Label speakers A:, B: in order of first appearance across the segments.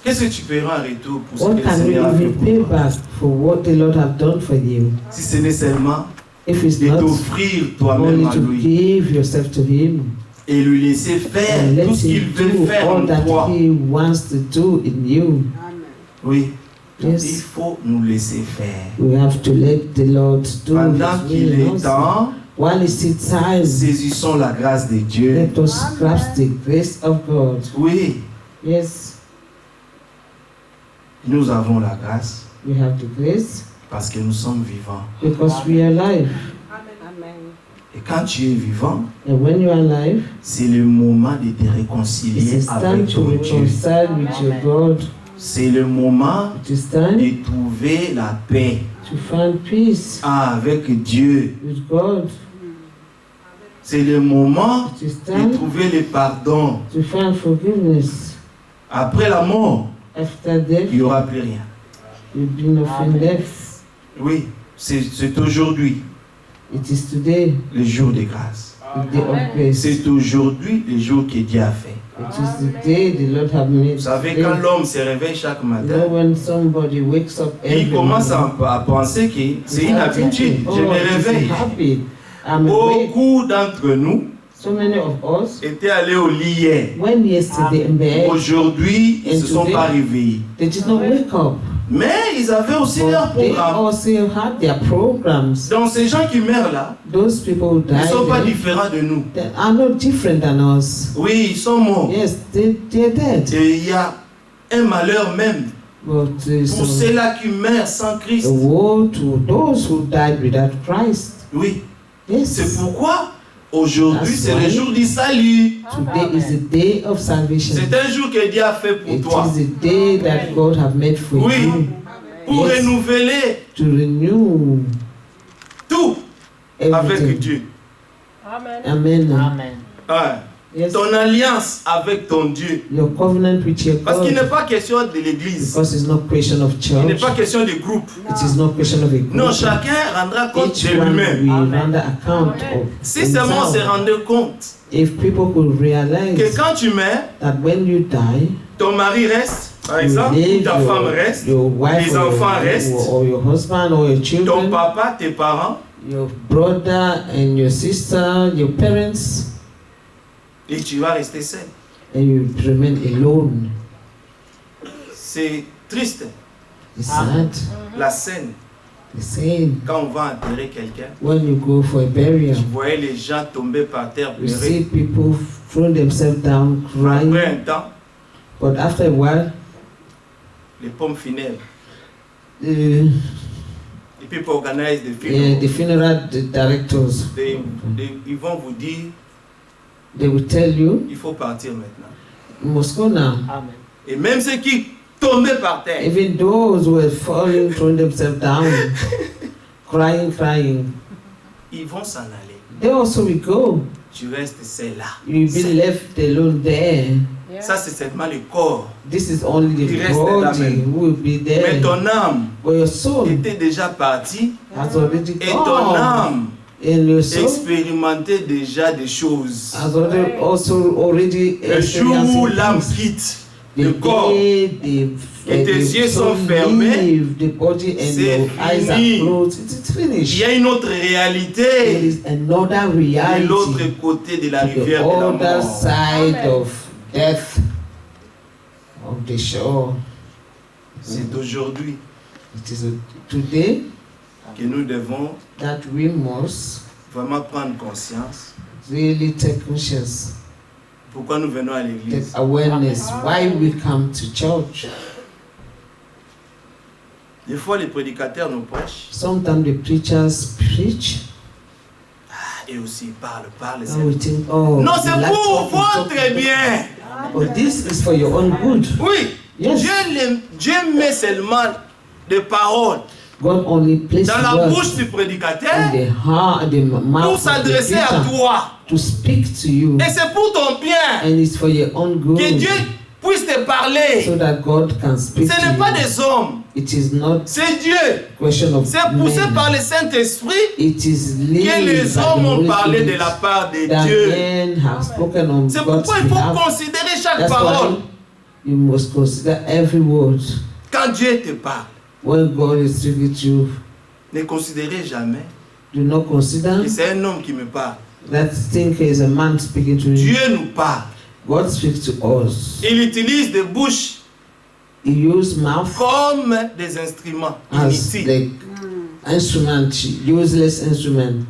A: Qu'est-ce que tu paieras en retour pour ce
B: What
A: que le
B: can
A: Seigneur a fait
B: you
A: pour
B: pay
A: toi?
B: back for what the Lord have done for you?
A: Si ce n'est seulement
B: If it's
A: de
B: not
A: t'offrir toi-même
B: only
A: à
B: to
A: lui
B: give yourself to Him
A: et lui laisser faire
B: and let
A: tout ce qu'il
B: Him
A: veut
B: do
A: faire
B: all
A: en
B: that
A: toi.
B: He wants to do in you.
A: Oui. Il
B: Yes,
A: faut nous laisser faire.
B: we have to let the Lord do
A: Pendant
B: His
A: qu'il
B: will
A: est
B: also.
A: temps,
B: While it's still time,
A: saisissons la grâce de Dieu.
B: let us grasp the grace of God.
A: Oui,
B: Yes,
A: nous avons la grâce
B: we have the grace
A: parce que nous sommes vivants.
B: because we are alive.
A: Et quand tu es vivant,
B: And when you are alive,
A: c'est le moment de te
B: it
A: réconcilier
B: is time
A: avec
B: to
A: ton Dieu.
B: reconcile with your God.
A: C'est le moment
B: It is time
A: de trouver la paix
B: to find peace
A: avec Dieu.
B: with God.
A: C'est le moment
B: It is
A: de
B: time
A: trouver le pardon.
B: to find forgiveness.
A: Après la mort,
B: After death,
A: il n'y aura plus rien.
B: you've been offering death.
A: Oui, c'est aujourd'hui
B: It is today,
A: le jour de grâce.
B: the day of grace.
A: C'est aujourd'hui le jour que Dieu a fait.
B: It is the day the Lord have made.
A: Vous savez,
B: today.
A: quand l'homme se réveille chaque
B: You know,
A: matin,
B: when somebody wakes up every
A: il commence
B: morning,
A: à penser que c'est une
B: start
A: habitude.
B: thinking,
A: Je me
B: oh, it is a
A: réveille.
B: habit. I'm awake.
A: Beaucoup d'entre nous
B: So many of us,
A: étaient allés au lit hier.
B: when yesterday in bed,
A: Aujourd'hui, ils ne
B: And
A: se sont
B: today,
A: pas réveillés.
B: they did not wake up.
A: Mais ils avaient aussi leur
B: But they
A: programme.
B: also had their programs.
A: Donc ces gens qui meurent là,
B: Those people who
A: ils ne sont pas
B: died,
A: différents de nous.
B: they are not different than us.
A: Oui, ils sont morts.
B: Yes, they're dead.
A: Et il y a un malheur même
B: But
A: pour ceux-là qui meurent sans Christ.
B: a woe to those who died without Christ.
A: Oui, c'est
B: Yes,
A: pourquoi aujourd'hui
B: That's
A: c'est le
B: why.
A: jour du salut.
B: today is the day of salvation.
A: C'est un jour que Dieu a fait pour
B: It
A: toi.
B: is the day that God have made for
A: Oui,
B: you
A: pour
B: Yes.
A: renouveler
B: to renew
A: tout avec
B: everything.
A: Dieu.
B: Amen.
A: Ouais.
B: Yes.
A: Ton alliance avec ton Dieu.
B: Your covenant with your
A: Parce qu'il
B: God.
A: n'est pas question de l'église.
B: Because it's not question of
A: Il n'est
B: church.
A: pas question de groupe.
B: It is not question of a group.
A: Non, chacun rendra compte
B: Each
A: de
B: one
A: lui-même.
B: will render account of
A: Si seulement on se
B: himself.
A: rendait compte
B: If people could
A: que
B: realize
A: quand tu meurs,
B: that when you die,
A: ton mari reste, par
B: you
A: exemple, ou
B: leave
A: ta femme reste,
B: your wife
A: les enfants restent,
B: or your husband or your
A: ton
B: children,
A: papa, tes parents,
B: your brother and your sister, your parents,
A: et tu vas rester seul.
B: and you remain alone.
A: C'est triste,
B: It's sad.
A: la scène,
B: The same.
A: quand on va enterrer quelqu'un.
B: When you go for a burial,
A: Tu voyais les gens tomber par terre,
B: you see
A: pleurer.
B: people throwing themselves down,
A: Après
B: crying.
A: un temps,
B: But after a while,
A: les pompes funèbres,
B: the
A: people organize the
B: the
A: funeral.
B: funeral directors,
A: Ils vont vous dire,
B: they will tell you,
A: il faut partir maintenant.
B: you must go now.
A: Et même ceux qui tombaient par terre,
B: Even those who were falling, throwing themselves down, crying,
A: ils vont s'en aller.
B: they also will go.
A: Tu restes seul là.
B: You'll be left alone there.
A: Ça, c'est seulement le corps.
B: This is only the
A: Il reste là
B: body
A: même.
B: who will be
A: Mais
B: there.
A: ton âme
B: But your soul
A: était déjà partie
B: has already
A: et ton
B: gone.
A: âme
B: And your soul
A: expérimentait déjà des choses.
B: has already
A: Le jour où l'âme
B: experienced
A: quitte
B: the
A: le corps,
B: day
A: et tes
B: the
A: yeux sont
B: soul
A: fermés,
B: leave the body and
A: c'est
B: your eyes are
A: fini.
B: closed. It is
A: il
B: finished.
A: y a une autre
B: There
A: réalité
B: is another
A: de l'autre
B: reality.
A: côté de la
B: The
A: rivière de la
B: other
A: mort.
B: side of death, of the shore.
A: C'est aujourd'hui
B: It is today
A: que nous devons
B: that we must
A: vraiment prendre conscience
B: really take conscience,
A: pourquoi nous venons à
B: take
A: l'église.
B: awareness why we come to church.
A: Des fois, les prédicateurs nous prêchent
B: Sometimes the preachers preach
A: et aussi ils parlent.
B: and we think, oh,
A: Non,
B: the
A: c'est
B: lack
A: pour
B: of
A: votre
B: talk-
A: bien.
B: But this is for your own good.
A: Oui,
B: Yes.
A: Dieu met seulement des paroles
B: God only places
A: dans la
B: words
A: bouche du
B: in
A: prédicateur
B: the heart, the
A: pour
B: mouth of the
A: s'adresser à
B: preacher
A: toi.
B: to speak to you,
A: Et c'est pour ton bien
B: and it's for your own good,
A: que Dieu puisse te parler.
B: so that God can speak
A: Ce n'est
B: to
A: pas
B: you.
A: des hommes,
B: It is not
A: c'est Dieu.
B: question of
A: C'est poussé
B: men.
A: par le Saint-Esprit
B: It is
A: que
B: led
A: les
B: by the
A: hommes ont
B: Holy
A: parlé de
B: Spirit
A: la part de
B: that
A: Dieu.
B: men have spoken on
A: C'est
B: God's
A: pourquoi il faut
B: behalf.
A: considérer chaque
B: That's
A: parole.
B: why You must consider every word.
A: Quand Dieu te parle,
B: When God is speaking to you,
A: ne considérez jamais
B: do not consider
A: que c'est un homme qui me parle.
B: that think is a man speaking to you.
A: Dieu nous parle.
B: God speaks to us.
A: Il utilise des bouches
B: He uses mouth
A: comme des instruments
B: as
A: inutiles.
B: the instrument, useless instrument.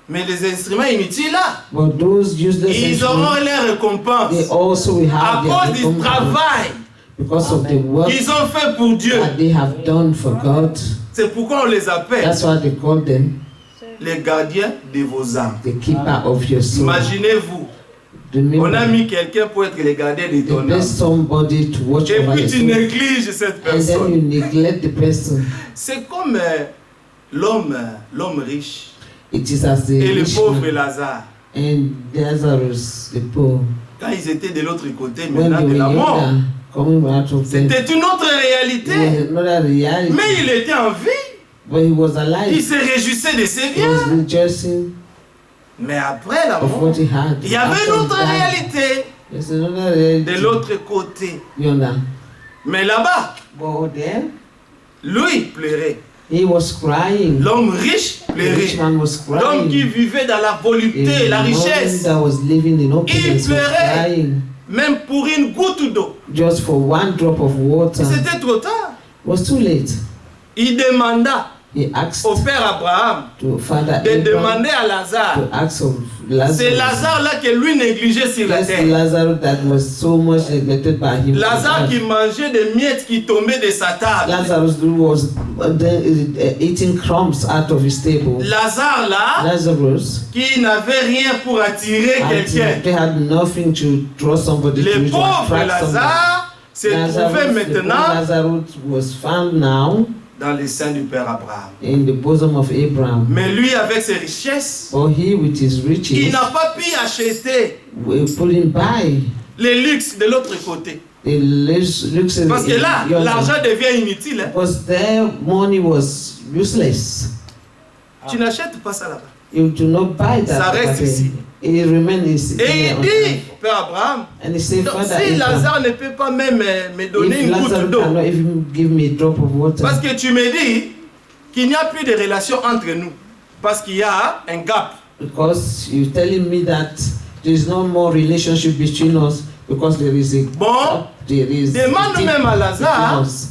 A: Mais les instruments inutiles là,
B: But those useless
A: ils auront
B: instruments,
A: leur
B: they
A: récompense
B: also will
A: à
B: have their
A: cause du
B: recompense
A: travail
B: because of the work
A: qu'ils ont fait pour Dieu.
B: that they have done for God.
A: C'est pourquoi on les appelle
B: That's why they call them
A: les gardiens de vos âmes.
B: the keeper of your soul.
A: Imaginez-vous, on a mis quelqu'un pour être le gardien de
B: You
A: ton
B: place
A: âme.
B: somebody to watch
A: Et
B: over
A: puis
B: your
A: tu
B: soul,
A: négliges cette
B: and then you
A: personne.
B: neglect the person.
A: C'est comme l'homme riche
B: It is as the
A: et le
B: rich
A: pauvre
B: man
A: Lazare.
B: and Lazarus, the poor,
A: Quand ils étaient de l'autre côté
B: when
A: maintenant
B: they
A: de
B: were
A: la mort,
B: younger, coming out of death.
A: c'était une autre
B: It
A: réalité.
B: was another reality,
A: Mais il était en vie.
B: but he was
A: Il
B: alive.
A: se réjouissait de ses
B: He
A: biens.
B: was rejoicing
A: Mais après la
B: of
A: mort,
B: what he had.
A: il y avait
B: After
A: une
B: he
A: autre
B: died,
A: réalité
B: there's another reality.
A: de l'autre côté.
B: Yonder.
A: Mais là-bas,
B: But there,
A: lui pleurait.
B: he was crying.
A: L'homme riche
B: The rich
A: pleurait.
B: man was
A: L'homme qui
B: crying.
A: vivait dans la volupté, la
B: The man
A: richesse,
B: that was living in opulence was
A: pleurait.
B: crying
A: même pour une goutte d'eau.
B: just for one drop of water.
A: C'était trop tard.
B: It was too late.
A: Il demanda
B: He asked
A: au père Abraham
B: to Father
A: de
B: Abraham
A: demander à Lazare.
B: to ask of
A: C'est
B: Lazarus.
A: Lazare là que lui négligeait sur la
B: Yes,
A: terre.
B: Lazarus that was so much neglected by him.
A: Lazare qui mangeait des miettes qui tombaient de sa table.
B: Lazarus was eating crumbs out of his table.
A: Lazare là
B: Lazarus,
A: qui n'avait rien pour attirer quelqu'un.
B: they had nothing to draw somebody to,
A: Le
B: to
A: pauvre
B: attract somebody.
A: Lazare se trouvait
B: The poor
A: maintenant
B: Lazarus was found now
A: dans les seins du père Abraham.
B: in the bosom of Abraham.
A: Mais lui, avec ses richesses,
B: For he with his
A: il
B: riches,
A: n'a pas pu acheter
B: we put him by
A: les luxes de l'autre côté.
B: the luxury.
A: Parce que là,
B: yonder.
A: l'argent devient inutile. Hein.
B: Because their money was useless.
A: Tu n'achètes pas ça là-bas.
B: You do not buy that.
A: Ça reste
B: property.
A: ici.
B: It remains
A: Et il
B: on
A: dit,
B: earth.
A: père Abraham,
B: And he said,
A: donc,
B: Father
A: si
B: Abraham,
A: Lazare ne peut pas même me donner
B: if
A: une goutte
B: Lazarus
A: d'eau,
B: cannot even give me a drop of water,
A: parce que tu me dis qu'il n'y a plus de relation entre nous, parce qu'il y a un gap.
B: because you're telling me that there is no more relationship between us because there is a
A: Bon,
B: there is
A: demande
B: a
A: même à
B: between
A: Lazare
B: us.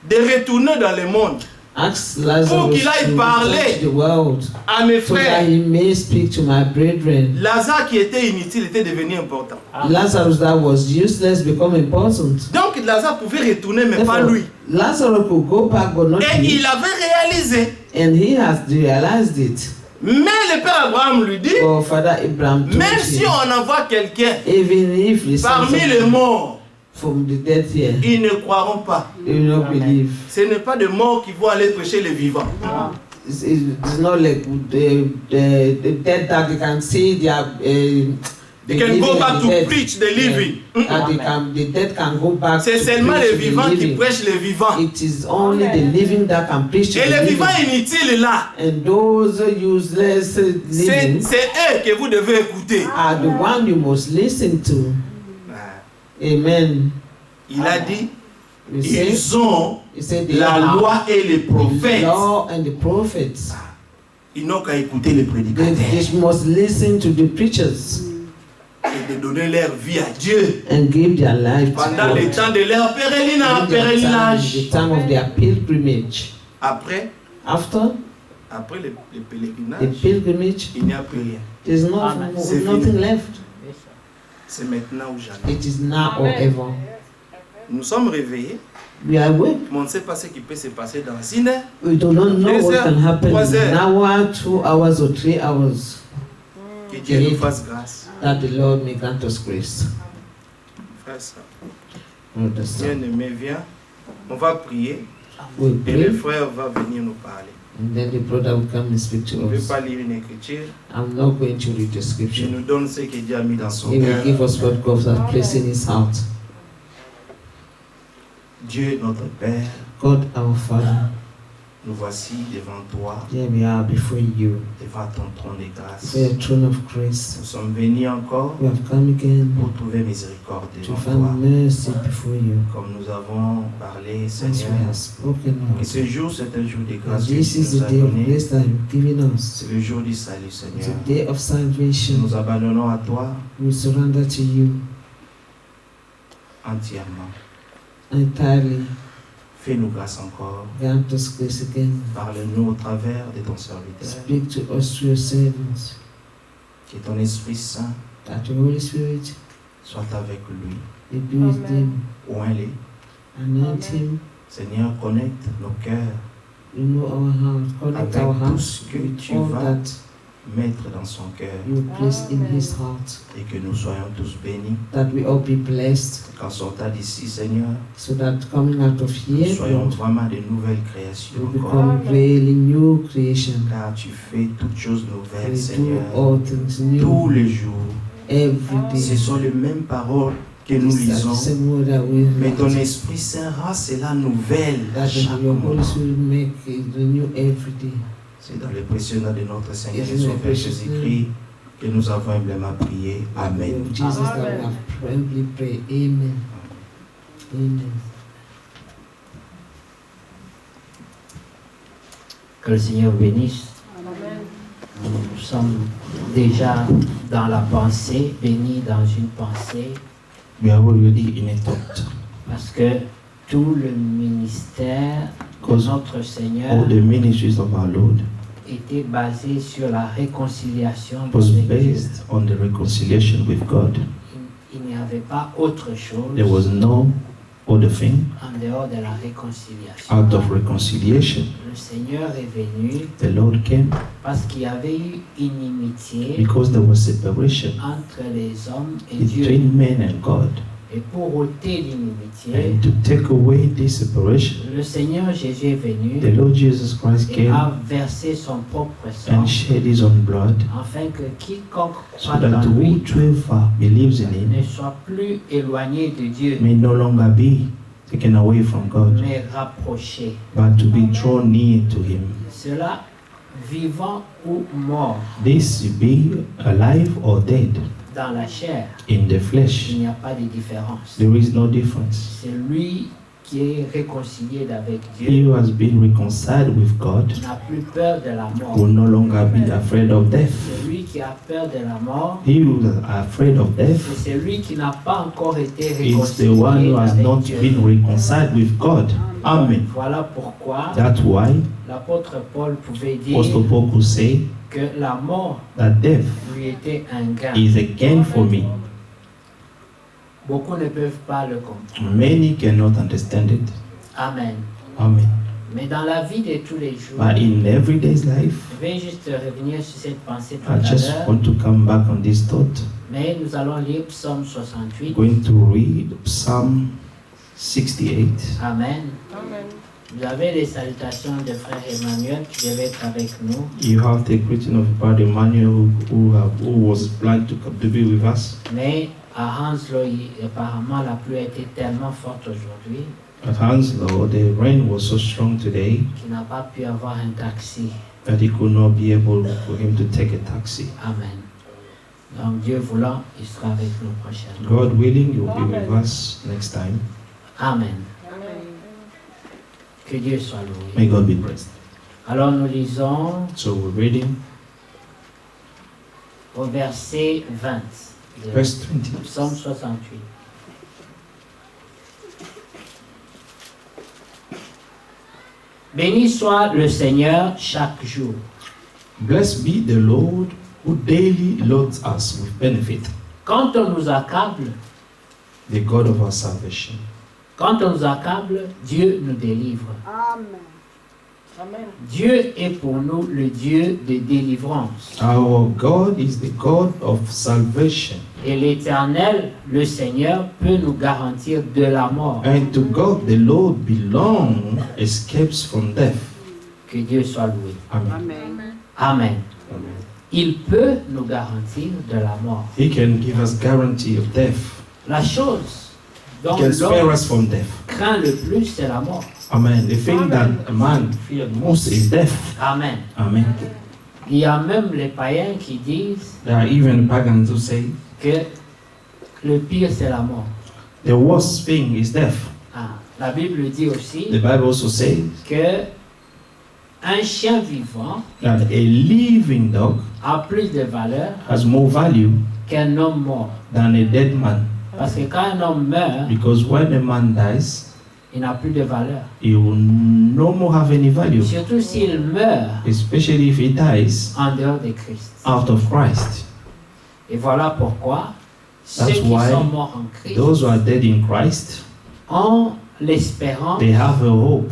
A: de retourner dans le monde,
B: Ask Lazarus
A: Pour qu'il aille
B: to
A: parler
B: return to the world
A: à mes
B: so that
A: frères.
B: he may speak to my brethren.
A: Lazare qui était inutile était devenu important.
B: Lazarus that was useless become important.
A: Donc Lazare pouvait retourner, mais pas
B: Therefore,
A: lui.
B: Lazarus could go back but not
A: Et
B: he.
A: il avait réalisé.
B: And he has realized it.
A: Mais le père Abraham lui dit,
B: For Father Abraham told
A: même si
B: him,
A: on envoie quelqu'un
B: even if the sons
A: parmi
B: of
A: les morts,
B: from the dead here,
A: ils ne croiront pas.
B: they will not believe.
A: Ce n'est pas de morts qui vont aller prêcher les vivants.
B: It's not like the dead that they can see they are.
A: They can go back to preach the living.
B: That the dead can go back.
A: C'est
B: to
A: seulement
B: preach
A: les
B: the
A: vivants qui
B: living.
A: prêchent les vivants.
B: It is only the living that can preach to
A: Et
B: the
A: les
B: living.
A: vivants inutiles là,
B: And those useless living
A: c'est eux que vous devez écouter.
B: are the one you must listen to. Amen.
A: Il a dit,
B: You see?
A: ils ont
B: He said
A: la loi et les
B: the
A: prophètes.
B: law and the prophets.
A: Ils n'ont qu'à écouter les
B: They
A: prédicateurs
B: must listen to the preachers
A: et de donner leur vie à Dieu
B: and give their life to
A: pendant le
B: God.
A: temps de leur
B: During
A: pèlerinage.
B: the time of their pilgrimage.
A: Après
B: After
A: le pèlerinage,
B: the pilgrimage,
A: il n'y a plus rien.
B: there's
A: C'est
B: nothing
A: fini.
B: left.
A: C'est maintenant ou jamais.
B: It is now or ever.
A: Nous sommes réveillés,
B: We are awake.
A: mais on ne sait pas ce qui peut se passer dans une heure.
B: We do not know what can happen
A: Trois
B: in
A: heures.
B: an hour, 2 hours, or 3 hours.
A: Que Dieu nous fasse grâce.
B: That the Lord may grant us grace.
A: Frère, ça.
B: Understand?
A: Bien-aimé, viens. On va prier
B: We'll
A: et le
B: pray,
A: frère va venir nous parler.
B: and then the brother will come and speak
A: Je
B: to
A: ne vais
B: us.
A: pas lire une écriture.
B: I'm not going to read the
A: Il
B: scripture.
A: nous donne ce que Dieu a mis dans son
B: He will
A: cœur.
B: give us what God has placed in His heart.
A: Dieu, notre Père,
B: God our Father,
A: Nous voici devant toi,
B: Here we are before you,
A: devant ton trône de grâce.
B: before your throne of grace.
A: Nous sommes venus encore
B: We have come again
A: pour trouver miséricorde
B: to
A: devant toi.
B: find mercy before you.
A: Comme nous avons parlé,
B: As we
A: Seigneur,
B: have spoken
A: et
B: of.
A: ce jour, c'est un jour de
B: And
A: grâce que
B: this
A: tu
B: is
A: nous
B: the
A: as
B: day of
A: donné.
B: grace that you've given us.
A: C'est le jour du salut,
B: It's
A: Seigneur.
B: a day of
A: Nous
B: salvation.
A: nous abandonnons à toi
B: We surrender to you
A: entièrement.
B: entirely.
A: Fais-nous grâce encore.
B: Grant us grace again.
A: Parle-nous au travers de ton serviteur.
B: Speak to us through your servants.
A: Que ton Esprit Saint
B: That the Holy Spirit
A: soit avec lui.
B: may be with them.
A: Oins-les.
B: Anoint him.
A: Seigneur, connecte nos cœurs
B: Renew our heart. Connect
A: avec
B: our
A: tout
B: hearts
A: ce que
B: with
A: tu
B: all
A: vas
B: that
A: mettre dans son cœur
B: you place in his heart.
A: et que nous soyons tous bénis.
B: That we all be blessed.
A: Qu'en sortant d'ici, Seigneur,
B: So that coming out of
A: nous
B: here,
A: soyons
B: Lord,
A: vraiment de nouvelles créations
B: we
A: encore.
B: become really new creation.
A: Car tu fais toutes choses nouvelles,
B: We do
A: Seigneur,
B: all things
A: tous
B: new
A: les jours.
B: every day.
A: Ce sont les mêmes paroles que nous
B: It's that
A: lisons.
B: same word that we
A: Mais ton
B: read.
A: Esprit Saint rend cela nouvelle à
B: That
A: chaque
B: your Holy
A: moment.
B: Spirit make it renew every day.
A: C'est dans le précieux nom de notre Seigneur
B: It's in
A: Jésus
B: the precious
A: Jésus-Christ que nous avons humblement prié. Amen.
B: Of Jesus that we have humbly pray. Amen. Amen.
C: Que le Seigneur bénisse. Nous sommes déjà dans la pensée, bénis dans une pensée,
A: We are already in a thought.
C: parce que tout le ministère de
A: Because
C: notre Seigneur
A: all the ministries of our Lord
C: était basé sur la réconciliation
A: was
C: avec Dieu.
A: based on the reconciliation with God.
C: Il n'y avait pas autre chose
A: There was no other thing
C: en dehors de la réconciliation.
A: out of reconciliation.
C: Le Seigneur est venu
A: The Lord came
C: parce qu'il y avait eu inimitié
A: because there was separation
C: entre les hommes et Dieu.
A: between men and God.
C: Et pour ôter l'inimitié,
A: And to take away this separation,
C: le Seigneur Jésus est venu
A: the Lord Jesus Christ
C: et
A: came
C: a versé son propre sang,
A: and shed his own blood
C: afin que quiconque
A: so
C: croit
A: that
C: dans lui
A: whoever believes in
C: ne
A: him
C: soit plus éloigné de Dieu,
A: may no longer be taken away from God,
C: mais rapproché.
A: but to be drawn near to him.
C: Cela, vivant ou mort,
A: This be alive or dead
C: dans la chair,
A: in the
C: il
A: flesh.
C: n'y a pas de différence.
A: There is no difference.
C: C'est lui qui est réconcilié avec
A: He
C: Dieu,
A: who has been reconciled with God
C: n'a plus peur de la mort.
A: will no longer be afraid of death.
C: C'est lui qui a peur de la mort,
A: He who is afraid of
C: et
A: death
C: c'est lui qui n'a pas encore été
A: is the one
C: réconcilié
A: who has
C: avec
A: not
C: Dieu.
A: been reconciled with God. Amen.
C: Voilà pourquoi
A: That's why
C: l'apôtre Paul pouvait dire
A: Apostle Paul could say
C: que la mort
A: that death
C: lui était un gain.
A: is a gain for me.
C: Beaucoup ne peuvent pas le comprendre.
A: Many cannot understand it.
C: Amen.
A: Amen.
C: Mais dans la vie de tous les jours,
A: But in everyday's life,
C: je vais juste revenir sur cette pensée tout
A: I
C: à
A: just
C: l'heure,
A: want to come back on this thought.
C: mais nous allons lire Psaume 68.
A: Going to read Psalm 68.
C: Amen. Vous avez les salutations de frère Emmanuel qui devait être avec nous,
A: You have the greeting of Brother Emmanuel who was planned to come to be with us.
C: mais à Hanslo, apparemment la pluie était tellement forte aujourd'hui
A: At Hanslow, the rain was so strong today
C: qu'il n'a pas pu avoir un taxi.
A: that he could not be able for him to take a taxi.
C: Amen. Donc Dieu voulant, il sera avec nous prochainement.
A: God willing, he will be with us next time.
C: Amen. Que Dieu soit loué.
A: May God be praised.
C: Alors nous lisons
A: So we're reading
C: au verset 20 de
A: verse 20.
C: Psaume 68. Béni soit le Seigneur chaque jour.
A: Blessed be the Lord who daily loads us with benefit,
C: Quand on nous accable,
A: the God of our salvation.
C: quand on nous accable, Dieu nous délivre.
D: Amen. Amen.
C: Dieu est pour nous le Dieu de délivrance.
A: Our God is the God of salvation,
C: Et l'Éternel, le Seigneur, peut nous garantir de la mort.
A: and to God the Lord belong escapes from death.
C: Que Dieu soit loué.
A: Amen.
D: Amen.
C: Amen.
A: Amen.
C: Il peut nous garantir de la mort.
A: He can give us guarantee of death.
C: La chose
A: He
C: dont
A: can spare
C: l'homme
A: us from death.
C: craint le plus, c'est la mort.
E: Amen. The thing that a man feared most is death.
C: Amen.
E: Amen.
C: Il y a même les païens qui disent
E: There are even pagans who say
C: que le pire, c'est la mort.
E: the worst thing is death.
C: Ah, la Bible dit aussi
E: The Bible also says
C: que un chien vivant
E: that a living dog
C: a plus de valeur
E: has more value
C: qu'un homme mort.
E: than a dead man.
C: Parce que quand un homme meurt,
E: Because when a man dies,
C: il n'a plus de valeur.
E: he will no more have any value.
C: Surtout s'il meurt
E: Especially if he dies
C: en dehors de Christ.
E: out of Christ.
C: Et voilà pourquoi ceux
E: That's
C: qui
E: why
C: sont morts en Christ
E: Those who are dead in Christ,
C: ont l'espérance
E: they have a hope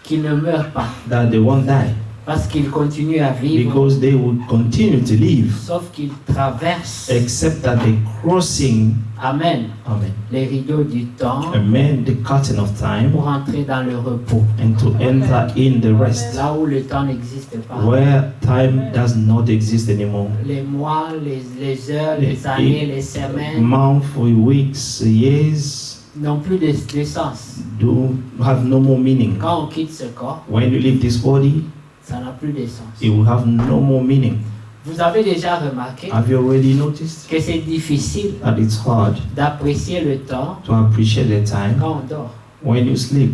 C: qu'ils ne meurent pas.
E: that they won't die.
C: Parce qu'ils continuent à vivre.
E: Because they will continue to live,
C: Sauf qu'ils traversent,
E: except that they're crossing,
C: amen,
E: amen,
C: les rideaux du temps
E: amen, the curtain of time
C: pour entrer dans le repos.
E: and to enter in the rest,
C: Là où le temps n'existe pas.
E: where time does not exist anymore.
C: Les mois, les heures, les années, les semaines
E: Months, weeks, years
C: n'ont plus de sens.
E: do have no more meaning.
C: Quand on quitte ce corps,
E: When you leave this body,
C: ça n'a plus de sens.
E: it will have no more meaning.
C: Vous avez déjà remarqué
E: Have you already noticed
C: que c'est difficile
E: that it's hard
C: d'apprécier le temps
E: to appreciate the time
C: quand on dort.
E: when you sleep?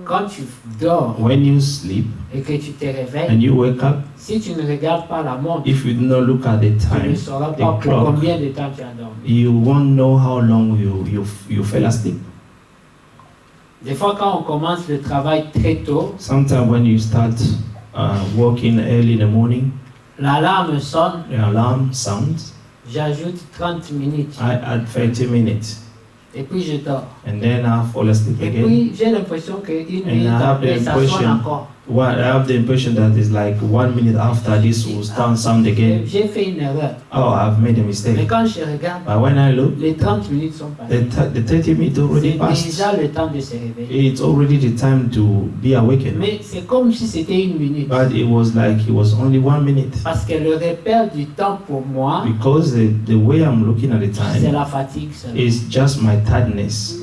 C: Quand tu dors
E: When you sleep
C: et que tu te
E: and
C: réveilles,
E: you wake up,
C: si tu ne regardes pas la montre,
E: if you do not look at the
C: tu ne
E: time,
C: sauras
E: the
C: pas pour
E: clock,
C: combien de temps tu as dormi.
E: you won't know how long you fell asleep.
C: Des fois, quand on commence le travail très tôt,
E: Sometimes when you start working early in the morning,
C: l'alarme sonne,
E: the alarm sounds.
C: j'ajoute 30 minutes
E: I add 30 minutes
C: et puis je dors.
E: and then I fall asleep
C: Et
E: again.
C: puis j'ai l'impression qu'une
E: And I
C: minute
E: have the
C: après, ça sonne
E: impression-
C: encore.
E: I have the impression that it's like 1 minute after this will sound again.
C: J'ai fait une erreur.
E: Oh, I've made a
C: Mais
E: mistake.
C: quand je regarde,
E: But when I look,
C: les 30 minutes sont passées.
E: the 30 minutes already
C: C'est
E: passed.
C: déjà le temps de se réveiller.
E: It's already the time to be awakened.
C: Mais c'est comme si c'était une minute.
E: But it was like it was only 1 minute.
C: Parce que le repère du temps pour moi,
E: Because the way I'm looking at the
C: c'est
E: time
C: la fatigue seulement.
E: is just my tiredness,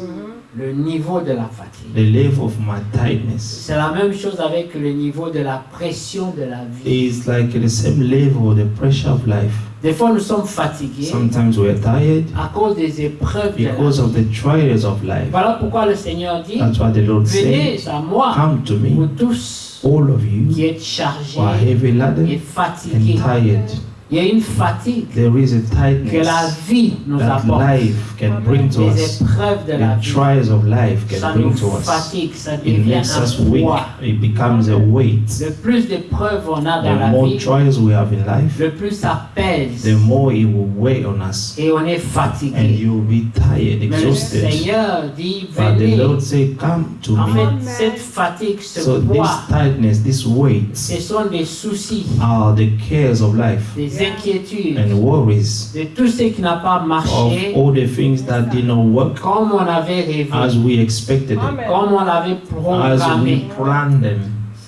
C: Le niveau de la fatigue.
E: the level of my tiredness.
C: C'est la même chose avec le niveau de la pression de la vie.
E: It's like the same level of the pressure of life.
C: Des fois, nous sommes fatigués
E: Sometimes we're tired
C: à cause des épreuves de la
E: because
C: vie.
E: of the trials of life.
C: Voilà pourquoi le Seigneur dit,
E: That's why the Lord
C: venez
E: said,
C: à moi,
E: come to
C: vous
E: me,
C: tous
E: all of you
C: qui êtes chargés
E: who are heavy
C: et
E: laden
C: fatigués.
E: and tired.
C: Il y a une fatigue
E: There is a
C: que la
E: tiredness
C: vie nous
E: that
C: apporte.
E: life can bring to
C: Les
E: us.
C: épreuves de la
E: The
C: vie,
E: trials of life
C: ça
E: can
C: nous
E: bring to us.
C: fatigue, ça
E: It
C: devient
E: makes us
C: un
E: weak.
C: poids.
E: It becomes a weight.
C: Le plus d'épreuves on a dans
E: The
C: la
E: more
C: vie,
E: trials we have in life,
C: le plus ça pèse
E: the more it will weigh on us.
C: et on est
E: And
C: fatigué.
E: you will be tired,
C: Mais le
E: exhausted.
C: Seigneur dit,
E: But the
C: venez.
E: Lord say, come to
C: En
E: me.
C: fait, cette fatigue, ce
E: So this
C: poids,
E: tiredness, this weight
C: ce sont des soucis,
E: are the cares of life
C: des inquiétudes,
E: and worries
C: de tout ce qui n'a pas
E: of
C: marché
E: all the things that did not work
C: comme on avait rêvé,
E: as we expected them,
C: comme on l'avait
E: as we
C: programmé,
E: planned them,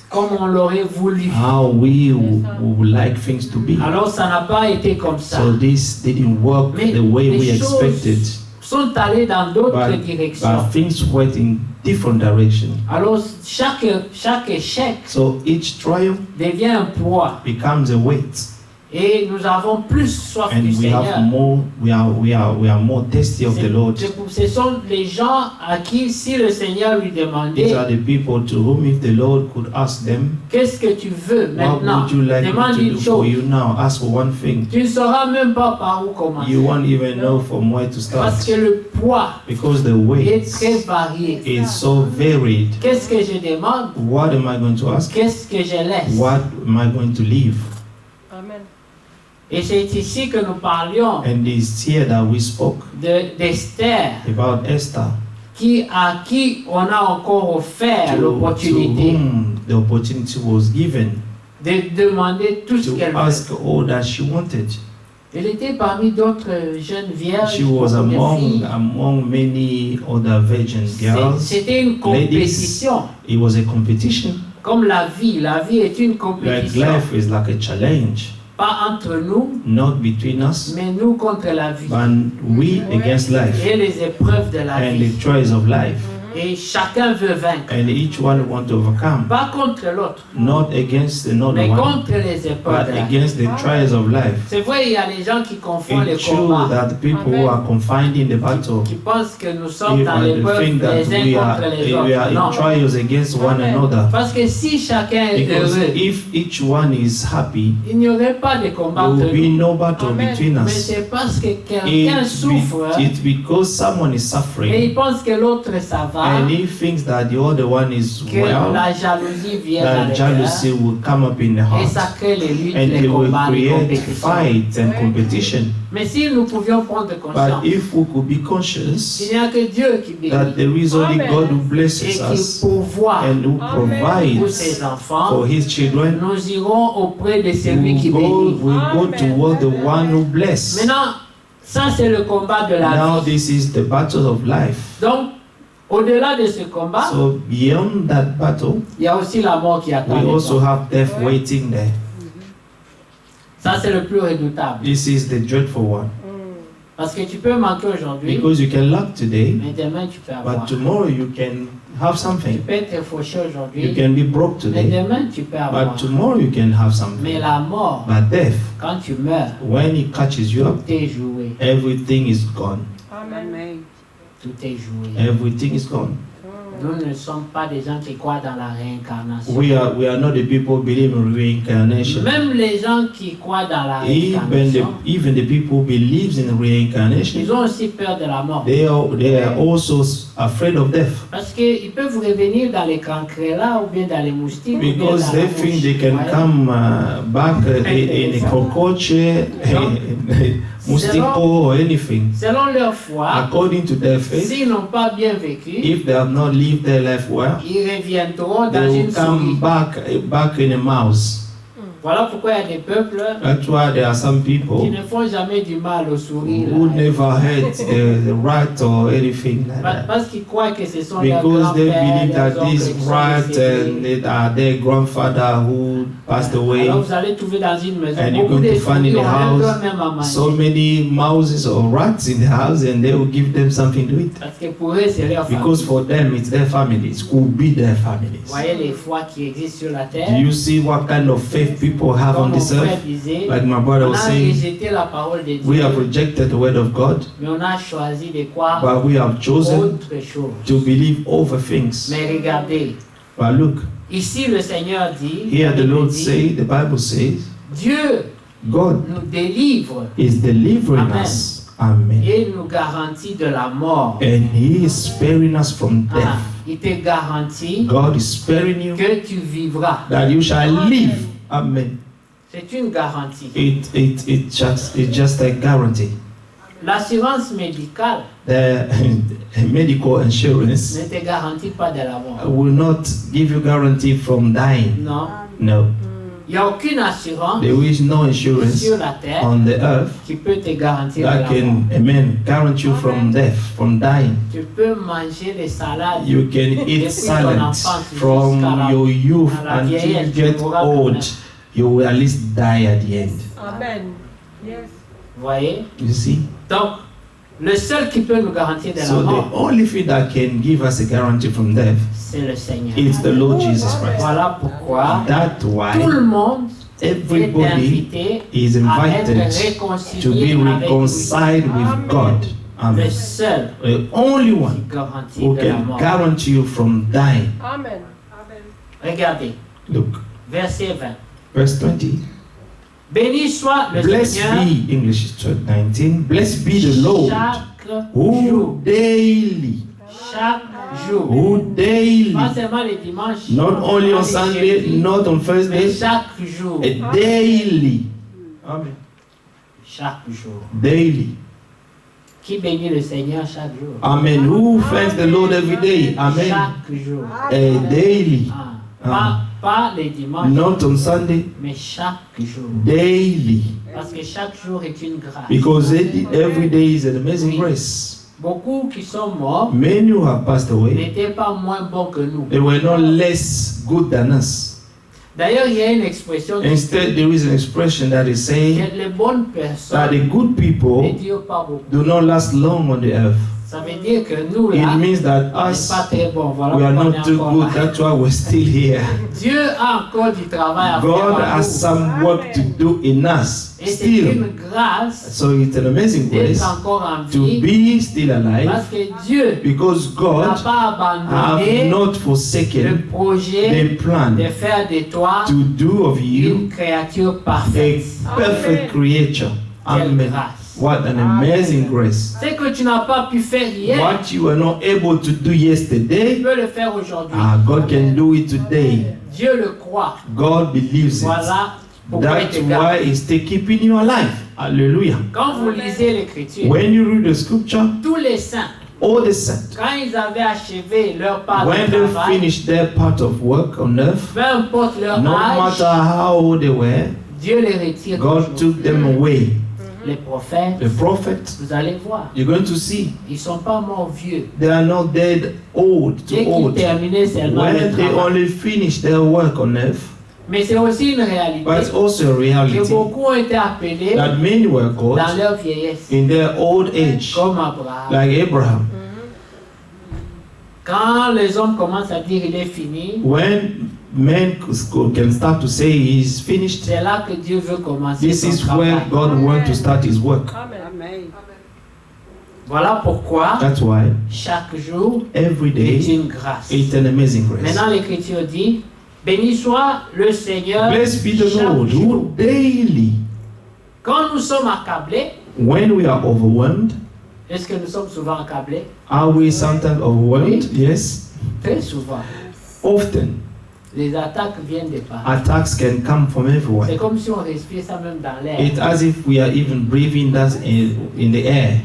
C: comme on l'aurait voulu.
E: how we would like things to be.
C: Alors ça n'a pas été comme ça.
E: So this didn't work
C: Mais
E: the way
C: les
E: we
C: choses
E: expected,
C: sont allés dans d'autres
E: but
C: directions.
E: things went in different direction.
C: Alors chaque échec
E: So each trial
C: devient un poids
E: becomes a weight,
C: et nous avons plus soif
E: and
C: du
E: we have
C: Seigneur.
E: more. We are more thirsty of the Lord.
C: Ce sont les gens à qui, si le Seigneur lui
E: These
C: demandait,
E: are the people to whom, if the Lord could ask them,
C: qu'est-ce que tu veux
E: what
C: maintenant?
E: would you like me
C: Demande
E: to
C: une
E: do for
C: chose.
E: you now? Ask for one thing.
C: Tu ne sauras même pas par où commencer.
E: You won't even know from where to start,
C: Parce que le poids
E: because the
C: est
E: weight
C: très varié.
E: is so varied.
C: Qu'est-ce que je demande?
E: What am I going to ask?
C: Qu'est-ce que je laisse?
E: What am I going to leave?
D: Amen.
C: Et c'est ici que nous parlions
E: And it's here that we spoke
C: d'Esther,
E: about Esther,
C: à qui on a encore offert
E: to
C: l'opportunité
E: whom the opportunity was given
C: de demander tout ce
E: to
C: qu'elle
E: ask
C: veut.
E: all that she wanted.
C: Elle était parmi d'autres jeunes vierges,
E: She was
C: beaucoup de filles.
E: among many other virgin girls.
C: C'était une compétition,
E: It was a competition.
C: comme la vie. La vie est une
E: Like
C: compétition,
E: life is like a challenge,
C: pas entre nous,
E: not between us,
C: mais nous contre la vie
E: but we against life
C: et les épreuves de la
E: and
C: vie.
E: the trials of life.
C: Et chacun veut vaincre.
E: And each one want to overcome.
C: Pas contre l'autre,
E: Not against another
C: mais
E: one,
C: contre les épreuves.
E: but against the trials of life.
C: C'est vrai, il y a des gens qui confondent les
E: It's true
C: combats,
E: that the people who are confined in the battle,
C: qui pensent que nous sommes
E: they
C: dans l'épreuve
E: think that
C: les uns contre les
E: we are
C: autres.
E: in
C: Non.
E: trials against one another.
C: Parce que si chacun est
E: Because
C: heureux,
E: if each one is happy,
C: il n'y aurait pas de combat
E: there will
C: entre
E: be
C: nous.
E: no battle
D: Amen.
E: between
C: Mais
E: us.
C: c'est parce que quelqu'un souffre
E: It's because someone is
C: et
E: suffering
C: il pense que l'autre ça va,
E: and he thinks that the other one is
C: que
E: well,
C: la jalousie vient dans
E: that
C: le
E: jealousy
C: cœur
E: will come up in the
C: et
E: heart
C: ça crée les luttes,
E: and
C: les
E: it will
C: combats, les
E: create
C: compétitions.
E: fights and competition.
C: Mais si nous pouvions prendre
E: But
C: conscience,
E: if we could be conscious
C: il n'y a que Dieu qui bénit
E: that there is only
D: Amen.
E: God who
C: et
E: blesses
C: qui
E: us
C: pourvoit
E: and who
D: Amen.
C: pour
E: provides
C: ses enfants,
E: for his children,
C: nous irons auprès de celui qui
E: we
C: bénit.
E: go toward the one who blesses.
C: Maintenant, ça c'est le combat de la
E: Now
C: vie.
E: this is the battle of life.
C: Donc, au-delà de ce combat,
E: So beyond that battle,
C: il y a aussi la mort qui attend.
E: we
C: les
E: also
C: hommes.
E: have death waiting there.
C: Ça c'est le plus redoutable.
E: This is the dreadful one.
C: Parce que tu peux manquer aujourd'hui,
E: Because you can lack today,
C: mais demain tu peux avoir.
E: but tomorrow you can have
C: Tu
E: something.
C: peux être fauché
E: You
C: aujourd'hui,
E: can be broke
C: mais
E: today,
C: demain tu peux avoir.
E: but tomorrow you can have
C: Mais
E: something.
C: la mort,
E: But death,
C: quand tu meurs,
E: when it catches you up,
C: tout est joué.
E: everything is gone.
D: Amen.
C: Tout est joué.
E: Everything is gone.
C: Nous ne sommes pas des gens qui croient dans la réincarnation.
E: We are not the people who believe in reincarnation.
C: Même les gens qui croient dans la
E: Even
C: réincarnation,
E: even the people who believes in reincarnation,
C: ils ont aussi peur de la mort.
E: they are also afraid of death.
C: Parce qu'ils peuvent revenir dans les cancrelats ou bien dans les moustiques. ou bien
E: Because
C: dans
E: they
C: la
E: think
C: mouche.
E: they can
C: Ouais.
E: come back in a cockroach, moustico, or anything.
C: Selon leur foi,
E: According to their faith,
C: s'ils n'ont pas bien vécu,
E: if they have not lived their life well,
C: ils reviendront
E: they
C: dans
E: will
C: une souris.
E: come back in a mouse.
C: Voilà pourquoi il y a des peuples
E: That's why there are some
C: qui
E: people
C: ne font jamais du mal aux souris.
E: who
C: là.
E: never hurt the rat or anything like that.
C: Parce qu'ils croient que ce sont leurs
E: Because they
C: grands-pères,
E: believe
C: leurs
E: that
C: oncles
E: this
C: qui sont
E: rat
C: décédés.
E: and it are their grandfather who passed away.
C: Alors vous allez trouver dans une maison
E: And you're
C: beaucoup
E: going
C: de
E: to find in
C: souris,
E: the
C: on leur
E: house
C: donne même à manger.
E: so many mouses or rats in the house, and they will give them something to eat.
C: Parce que pour eux, c'est leur famille.
E: Because for them, it's their families, could be their
C: Vous
E: families.
C: voyez les foi qui existent sur la
E: Do
C: terre.
E: you see what kind of faith people have
C: Comme
E: on
C: mon
E: this
C: frère
E: earth?
C: disait,
E: Like my brother
C: on
E: was
C: a
E: saying,
C: rejeté la parole de
E: we have
C: Dieu,
E: rejected the word of God,
C: mais on a choisi de croire
E: but we have chosen
C: autre chose.
E: to believe over things.
C: Mais regardez,
E: But look,
C: ici le Seigneur dit,
E: here
C: la
E: the
C: Bible
E: Lord
C: dit,
E: say, the Bible says,
C: Dieu
E: God
C: nous délivre
E: is delivering
C: Amen.
E: us. Amen.
C: et nous garantit de la mort.
E: And He is sparing us from
C: Ah,
E: death.
C: il te garantit
E: God is sparing you
C: que tu vivras.
E: that you shall live. Amen.
C: C'est une garantie.
E: It's just a guarantee.
C: L'assurance médicale
E: The medical insurance
C: ne te garantit pas de la mort.
E: will not give you guarantee from dying.
C: Non.
E: No.
C: Il n'y a aucune assurance
E: There is no insurance
C: sur la terre
E: on the earth
C: qui peut te garantir de
E: that
C: la mort.
E: can, amen, guarantee you from death, from dying.
C: Tu peux manger des salades.
E: You can eat
C: Depuis ton
E: salad
C: enfance
E: from
C: jusqu'à la-
E: your youth
C: à la
E: until
C: vieillesse,
E: you
C: tu
E: get
C: mourras quand même.
E: old. You will at least die at the end.
D: Amen. Yes.
C: Vous voyez?
E: You see?
C: Donc, le seul qui peut nous garantir de la
E: So the
C: mort,
E: only thing that can give us a guarantee from death
C: c'est le Seigneur.
E: is the Lord Jesus Christ.
C: Voilà pourquoi
E: That's
C: tout
E: why
C: le monde est
E: everybody
C: invité
E: is
C: à être
E: invited
C: réconcilié
E: to be
C: avec lui.
E: reconciled with God.
C: Le
E: Amen.
C: seul
E: The only
C: qui
E: one
C: garantit
E: who
C: de la
E: can
C: mort.
E: guarantee you from dying.
D: Amen.
C: Regardez,
E: Look,
C: verset 20.
E: verse 20.
C: Béni soit le
E: Blessed
C: Seigneur
E: be, English is 19. Blessed be the Lord
C: chaque
E: who
C: jour.
E: daily,
C: Chaque jour.
E: who daily,
C: Pas seulement les dimanches.
E: not only on
C: pas les
E: Sunday,
C: jeudis,
E: not on
C: mais
E: Thursday,
C: chaque jour.
E: daily. Amen.
C: Chaque jour.
E: Daily.
C: Qui bénit le Seigneur chaque jour?
E: Amen. Who thanks the Lord every day? Amen.
C: Chaque jour.
E: Daily.
C: Ah. Pas les dimanches,
E: Not on Sunday,
C: mais chaque jour.
E: daily.
C: Parce que chaque jour est une grâce.
E: Because every day is an amazing grace.
C: Beaucoup qui sont morts
E: Many who have passed away,
C: n'étaient pas moins bons que nous.
E: they were not less good than us.
C: D'ailleurs, il y a une expression qui dit
E: Instead, there is an expression that is saying
C: que les bonnes
E: that
C: personnes
E: the good
C: ne
E: people
C: durent pas beaucoup.
E: do not last long on the earth.
C: Ça veut dire que nous,
E: It
C: là,
E: means that
C: on n'est
E: us,
C: pas très bon. Voilà
E: we are
C: pourquoi on
E: not
C: est
E: too
C: encore
E: good.
C: là.
E: That's why we're still here.
C: Dieu a encore du travail à
E: God
C: faire en
E: has
C: nous.
E: some work to do in us
C: Et c'est
E: still.
C: une grâce
E: So it's an amazing grace
C: d'être encore en
E: to
C: vie
E: be still
C: parce
E: alive
C: que Dieu
E: because
C: n'a
E: God
C: pas
E: have
C: abandonné
E: not
C: le
E: forsaken
C: projet
E: the plan
C: de faire de toi
E: to do of
C: une
E: you
C: créature
E: a
C: parfaite.
E: perfect creature.
C: Quelle
E: Amen.
C: grâce.
E: What an amazing grace.
C: Ce que tu n'as pas pu faire hier,
E: What you were not able to do
C: tu
E: yesterday,
C: peux le faire aujourd'hui.
E: God can do it today.
C: Dieu le croit.
E: God believes it.
C: Voilà pourquoi il
E: That's
C: te garde.
E: why He's still keeping you alive. Hallelujah.
C: Quand vous lisez l'écriture,
E: When you read the scripture,
C: tous les saints,
E: all the saints,
C: quand ils avaient achevé leur part
E: when
C: de
E: they
C: travail,
E: finished their part of work on earth,
C: peu importe leur
E: no
C: âge,
E: matter how old they were,
C: Dieu les retire
E: God
C: toujours.
E: took them away.
C: Les prophètes,
E: The prophets,
C: vous allez voir,
E: you're going to see,
C: ils ne sont pas morts vieux.
E: they are not dead old,
C: Dès
E: too
C: qu'ils
E: old.
C: terminaient seulement le
E: When they
C: travail.
E: only finish their work on earth,
C: Mais c'est aussi une réalité
E: but it's also a
C: que
E: reality
C: beaucoup ont été appelés
E: that many were
C: dans
E: called
C: leur vieillesse,
E: in their old age,
C: comme Abraham.
E: like Abraham.
C: Quand les hommes commencent à dire il est fini,
E: When men can start to say he's finished,
C: c'est là que Dieu veut commencer
E: this
C: son
E: is
C: travail.
E: where God wants to start his work.
D: Amen.
C: Voilà pourquoi
E: That's why
C: chaque jour
E: every
C: est
E: day
C: une grâce.
E: it's an amazing grace.
C: Maintenant l'Écriture dit, béni soit le Seigneur
E: Blessed be the
C: chaque
E: Lord
C: jour.
E: who daily,
C: Quand nous sommes accablés,
E: when we are overwhelmed,
C: est-ce que nous sommes souvent accablés?
E: are we sometimes overwhelmed? Yes.
C: Très souvent.
E: Often
C: Les attaques viennent de partout.
E: attacks can come from
C: C'est
E: everywhere.
C: comme si on respire ça même dans l'air.
E: It's as if we are even breathing that in the air.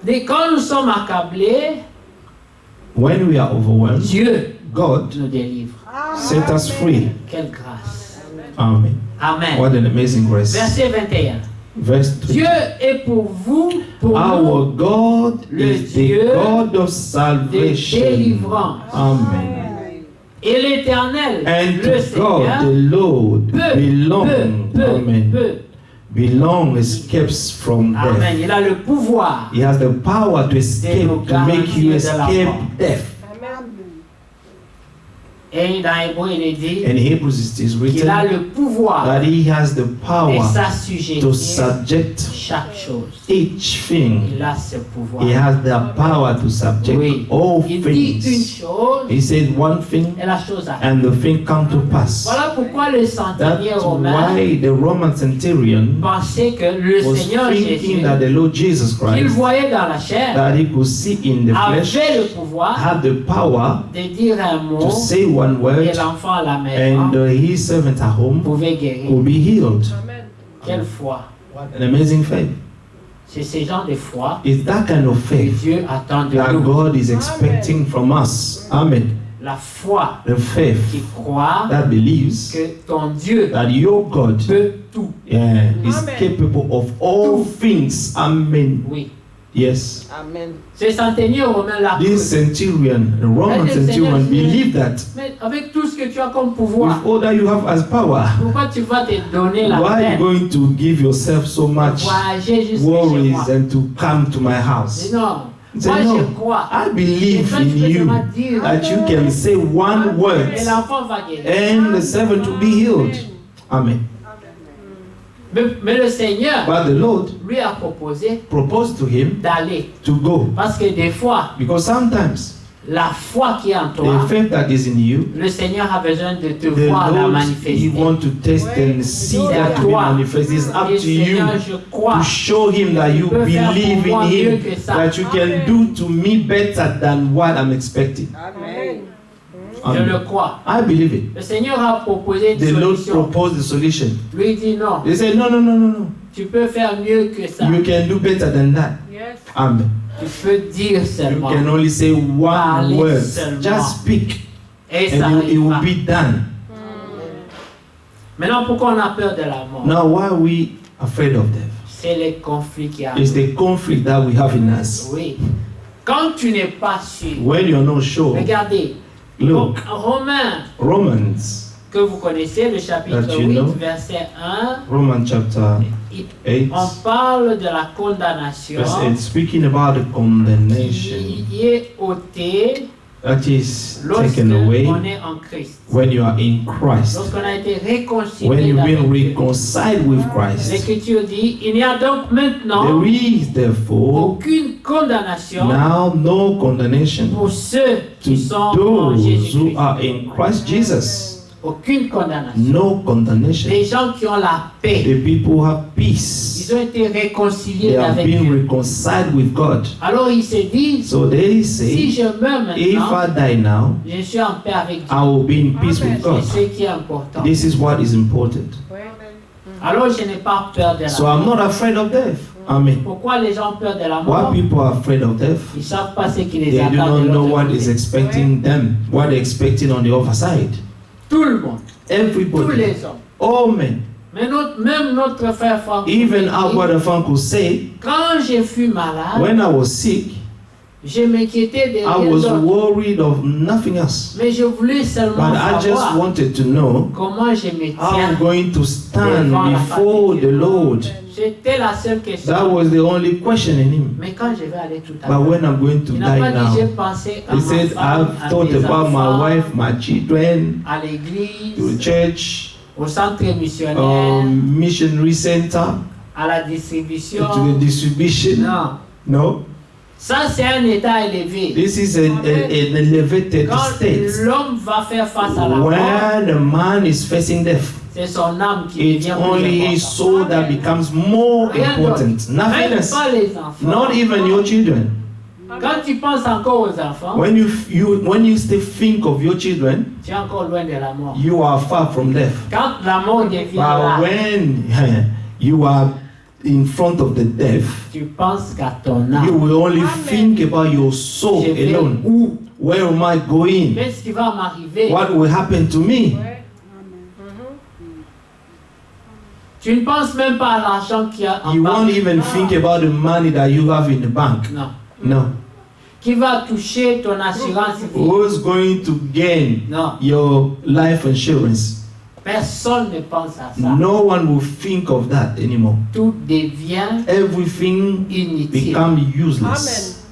C: Dès quand nous sommes accablés,
E: When we are overwhelmed,
C: Dieu
E: God
C: nous délivre.
E: set us free.
C: Quelle grâce.
E: Amen.
C: Amen.
E: What an amazing grace.
C: Verset 21.
E: Verse 3.
C: Dieu est pour vous, pour
E: Our
C: nous,
E: God
C: le
E: is
C: Dieu
E: the God of
C: de
E: salvation.
C: délivrance.
E: Amen.
C: Et l'Éternel,
E: And
C: le
E: to God,
C: Seigneur,
E: the Lord, belong.
C: peut,
E: Amen. Belong
C: Amen.
E: escapes from death.
C: Il a le pouvoir.
E: He has the power to escape, to make you escape death.
C: Et dans Hébreu, il est dit
E: In Hebrews it is
C: qu'il a
E: written
C: le pouvoir
E: that he has the
C: de
E: power
C: s'assujettir
E: to subject
C: chaque chose.
E: each thing.
C: Il a ce pouvoir.
E: He has the power to subject
C: Oui.
E: all
C: Il dit une
E: things.
C: chose
E: He said one thing
C: et la chose arrive.
E: and the thing come to pass.
C: Voilà pourquoi le centenier
E: That's
C: romain
E: why the Roman centurion
C: pensait que le
E: was
C: Seigneur Jésus,
E: thinking that the Lord Jesus
C: qu'il
E: Christ,
C: voyait dans la chair,
E: that he could see in the flesh,
C: avait le pouvoir
E: had the power
C: de dire un mot
E: to say one
C: et
E: word
C: l'enfant à la maison
E: and his servant at home
C: pouvait guérir.
E: will be healed.
C: Quelle foi!
E: What an amazing faith.
C: C'est ce genre de foi
E: It's that kind of
C: que
E: faith
C: Dieu attend de
E: that
C: nous.
E: God is expecting from us. Amen.
C: La foi
E: The faith
C: qui croit
E: that believes
C: que ton Dieu
E: that your God
C: peut tout.
E: is capable of all things. Amen.
C: Oui.
E: Yes.
D: Amen.
C: Ce centenier romain l'a cru.
E: This centurion, the Roman
C: Let the
E: centurion,
C: Seigneur
E: believed that
C: Mais avec tout ce que tu as comme
E: with
C: pouvoir,
E: all that you have as power,
C: pourquoi tu vas te donner la
E: why are you
C: peine
E: going to give yourself so
C: de
E: much
C: voyager jusqu'à chez
E: worries
C: moi?
E: and to come to my house?
C: Mais non.
E: Say,
C: Moi,
E: no,
C: je crois.
E: I
C: Et
E: believe
C: toi, tu
E: in
C: peux
E: you
C: seulement dire
E: that you can say one word
C: et l'enfant va guérir.
E: and the servant will be healed. Amen.
C: Mais le Seigneur
E: But the Lord
C: lui a proposé
E: proposed to him
C: d'aller.
E: to go
C: Parce que des fois,
E: because sometimes
C: la foi qui est en
E: the
C: toi,
E: faith that is in you,
C: le Seigneur a besoin de te
E: the
C: voir la
E: Lord, He
C: manifester.
E: wants to test and see that to be manifest. It's up
C: Et
E: to you
C: Seigneur, je crois
E: to show Him that you
C: peux faire
E: believe
C: pour moi
E: in
C: mieux
E: Him,
C: que ça.
E: that you can do to me better than what I'm expecting.
D: Amen.
C: Je le
E: Amen.
C: crois.
E: I believe it.
C: Le Seigneur a proposé une
E: The Lord
C: solution.
E: proposed the solution.
C: Lui dit non,
E: They said, no, no, no, no, no.
C: tu peux faire mieux que ça.
E: You can do better than that. Amen.
C: Tu peux dire
E: You
C: seulement.
E: can only say one
C: Parler
E: word.
C: seulement.
E: Just speak,
C: Et ça
E: and it will
C: arrivera.
E: be done.
C: Maintenant, pourquoi on a peur de la mort?
E: Now, why are we afraid of death?
C: C'est les conflits qui
E: It's
C: arrivent.
E: the conflict that we have in us.
C: Oui. Quand tu n'es pas sûr,
E: When you're not sure,
C: regardez.
E: look,
C: Romains,
E: Romans
C: que vous connaissez, le chapitre
E: That you
C: 8,
E: know.
C: verset 1,
E: Romans chapter 8,
C: on parle de la condamnation
E: verse 8, speaking about the condemnation
C: qui est ôtée
E: that is
C: lorsque
E: taken away
C: on est en Christ.
E: when you are in Christ.
C: Lorsqu'on a été
E: When
C: réconcilié
E: you've been
C: avec Dieu.
E: reconciled with Christ,
C: L'Écriture dit, il n'y a donc maintenant
E: there is therefore
C: aucune condamnation
E: now no condemnation
C: pour ceux
E: to
C: qui sont en
E: those who
C: Jésus-Christ.
E: are in Christ Jesus.
C: Aucune condamnation.
E: No condemnation.
C: Les gens qui ont la paix,
E: The people who have peace.
C: ils ont été réconciliés
E: They have
C: avec
E: been
C: Dieu.
E: reconciled with God.
C: Alors ils se disent,
E: So they
C: si
E: say,
C: je meurs
E: if
C: maintenant,
E: I die now,
C: je suis en paix avec Dieu.
E: I will be in peace with
C: C'est
E: God.
C: ce qui est important.
E: This is what is important.
C: Alors je n'ai pas peur de la
E: So I'm
C: mort.
E: not afraid of death. Amen.
C: Pourquoi les gens ont peur de la
E: Why
C: mort?
E: people are afraid of death?
C: Ils ne savent pas ce qui les
E: They do
C: attend
E: not
C: de
E: know
C: l'autre
E: what
C: côté.
E: is expecting them, what they're expecting on the other side.
C: Tout le monde, tous
E: Everybody,
C: les hommes.
E: all men,
C: Mais même notre frère Franck,
E: even our brother Frank will say,
C: quand je fus malade,
E: when I was sick,
C: je m'inquiétais de
E: I
C: rien
E: was
C: d'autre.
E: worried of nothing else.
C: Mais je voulais seulement
E: But I just
C: savoir
E: wanted to know
C: comment je me
E: how I'm
C: tiens.
E: going to stand
C: devant la
E: before
C: face de
E: the
C: Dieu.
E: Lord.
C: C'était la seule question.
E: That was the only question in him.
C: Mais quand je vais aller tout à
E: But
C: l'heure,
E: when I'm going to
C: il n'a pas
E: die
C: dit j'ai
E: now,
C: pensé à
E: he
C: ma
E: said,
C: femme,
E: I've
C: à
E: thought
C: mes
E: about my
C: enfants,
E: wife, my children,
C: à
E: to the
C: l'église,
E: church,
C: au centre missionnaire,
E: missionary center,
C: à la
E: to
C: distribution.
E: the distribution.
C: Non.
E: No,
C: Ça, c'est un état élevé.
E: this is an elevated
C: Quand
E: state.
C: l'homme va faire face à la mort,
E: When a man is facing death,
C: c'est son âme qui
E: it's
C: devient
E: only
C: plus
E: his
C: importante.
E: soul that becomes more
C: Rien
E: important.
C: d'autre.
E: Nothing
C: Même
E: else.
C: pas les enfants.
E: Not even your children.
C: Quand tu penses encore aux enfants,
E: When you still think of your children,
C: tu es encore loin de la mort.
E: you are far from death.
C: Quand la mort devient
E: But
C: là,
E: when you are in front of the death,
C: tu penses qu'à ton
E: you
C: âme.
E: will only think about your soul
C: Je vais
E: alone.
C: où?
E: Where am I going?
C: Qu'est-ce qui va m'arriver?
E: What will happen to me?
C: Tu ne penses même pas à l'argent qu'il y a en
E: You won't
C: banque.
E: even think about the money that you have in the bank.
C: Non.
E: No.
C: Qui va toucher ton assurance vie?
E: Who's going to gain
C: Non.
E: your life insurance?
C: Personne ne pense à ça.
E: No one will think of that anymore.
C: Tout devient
E: Everything
C: inutile.
E: becomes useless.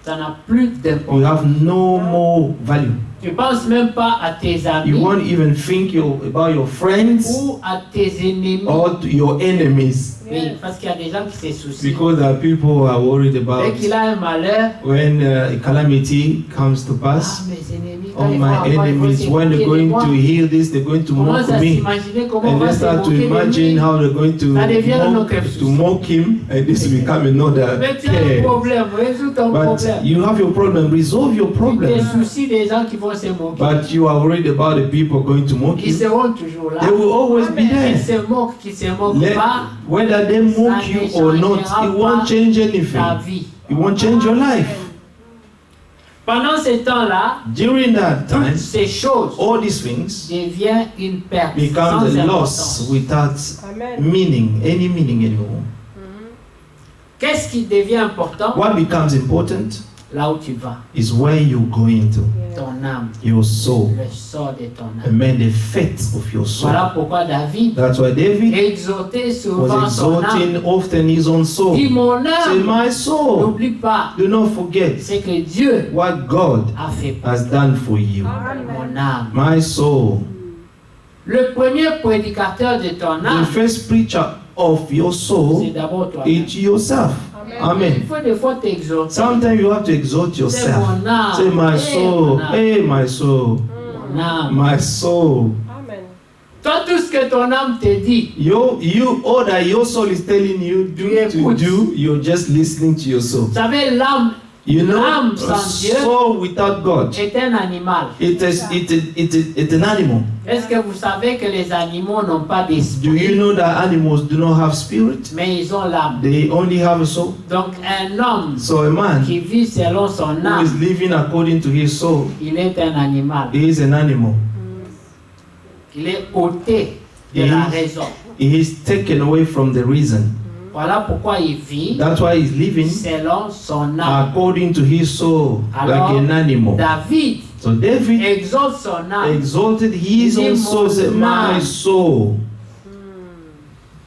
C: Ça n'a plus
E: You
C: d'importance.
E: have no more value.
C: Tu ne penses même pas à tes amis
E: You won't even think about your friends
C: ou à tes ennemis.
E: or to your enemies,
C: Oui, parce qu'il y a des gens qui se soucient.
E: because there are people who are worried
C: Dès
E: about
C: qu'il a un malheur,
E: when a calamity comes to
C: ah,
E: pass.
C: mes ennemis, quand
E: All
C: ils vont
E: my
C: avoir, ils vont
E: enemies, when they're
C: s'inquiéter de
E: going
C: moi.
E: to hear this, they're going to
C: Commence
E: mock
C: à
E: me.
C: s'imaginer comment on
E: And
C: va
E: they
C: se
E: start to
C: moquer de
E: imagine
C: lui.
E: how they're going to
C: Ça devient un autre
E: to
C: souci.
E: mock him, and this will become another
C: Mais tu as un
E: care.
C: problème, résous ton
E: But
C: problème.
E: you have your problem, resolve your
C: Tu te
E: problem.
C: soucies des gens qui vont se moquer.
E: But you are worried about the people going to mock
C: Ils
E: you.
C: seront toujours là.
E: They will always be
C: Qu'ils
E: there.
C: se moquent, qu'ils se moquent
E: Let-
C: pas,
E: whether they mock
C: Ça
E: you
C: ne
E: or not,
C: changera
E: it won't
C: pas
E: change
C: ta
E: anything.
C: vie.
E: It won't change your life.
C: Pendant ce temps-là,
E: During that time,
C: toutes ces choses
E: all these things
C: deviennent une perte
E: becomes
C: sans
E: a loss
C: importance.
E: without meaning, any meaning anymore.
C: Qu'est-ce qui devient important?
E: What becomes important
C: Là où tu vas,
E: is where you go into,
C: ton âme,
E: your soul.
C: le sort de ton âme.
E: Amen. The fate of your soul.
C: Voilà pourquoi David
E: That's why David
C: exhortait souvent
E: was
C: son âme.
E: exalting often his own soul.
C: Dis mon
E: Say,
C: âme,
E: my soul,
C: n'oublie pas
E: do not forget
C: ce que Dieu
E: what God
C: a fait pour
E: has done for you.
C: mon âme.
E: My soul.
C: Le premier prédicateur de ton
E: The
C: âme,
E: first preacher of your
C: c'est
E: soul
C: d'abord toi.
E: is yourself.
C: Il
E: Amen.
C: faut des fois t'exhorter.
E: Sometimes you have to exalt
C: C'est
E: yourself.
C: mon âme.
E: Say, my
C: Hey,
E: soul,
C: mon âme.
E: hey, my soul,
C: Mon âme.
E: my soul.
C: Toi, tout ce que ton âme te dit,
E: All that your soul is telling you
C: Tu
E: to
C: écoutes.
E: do, you're just listening to your soul.
C: vous savez, l'âme
E: You know,
C: L'âme
E: a
C: sans Dieu
E: soul without God,
C: est un animal.
E: it's an animal.
C: Est-ce que vous savez que les animaux n'ont pas
E: Do you
C: d'esprit,
E: know that animals do not have spirit?
C: mais ils ont l'âme?
E: They only have a soul.
C: Donc, un homme
E: So a man
C: qui vit selon son
E: who is
C: âme,
E: living according to his soul
C: il est un animal.
E: is an animal.
C: Il est ôté de la raison.
E: He is taken away from the reason.
C: Voilà pourquoi il vit
E: That's why he's living
C: selon son âme.
E: according to his soul,
C: Alors,
E: like an animal.
C: David
E: So David
C: exalte son âme.
E: exalted his own soul, said, my soul,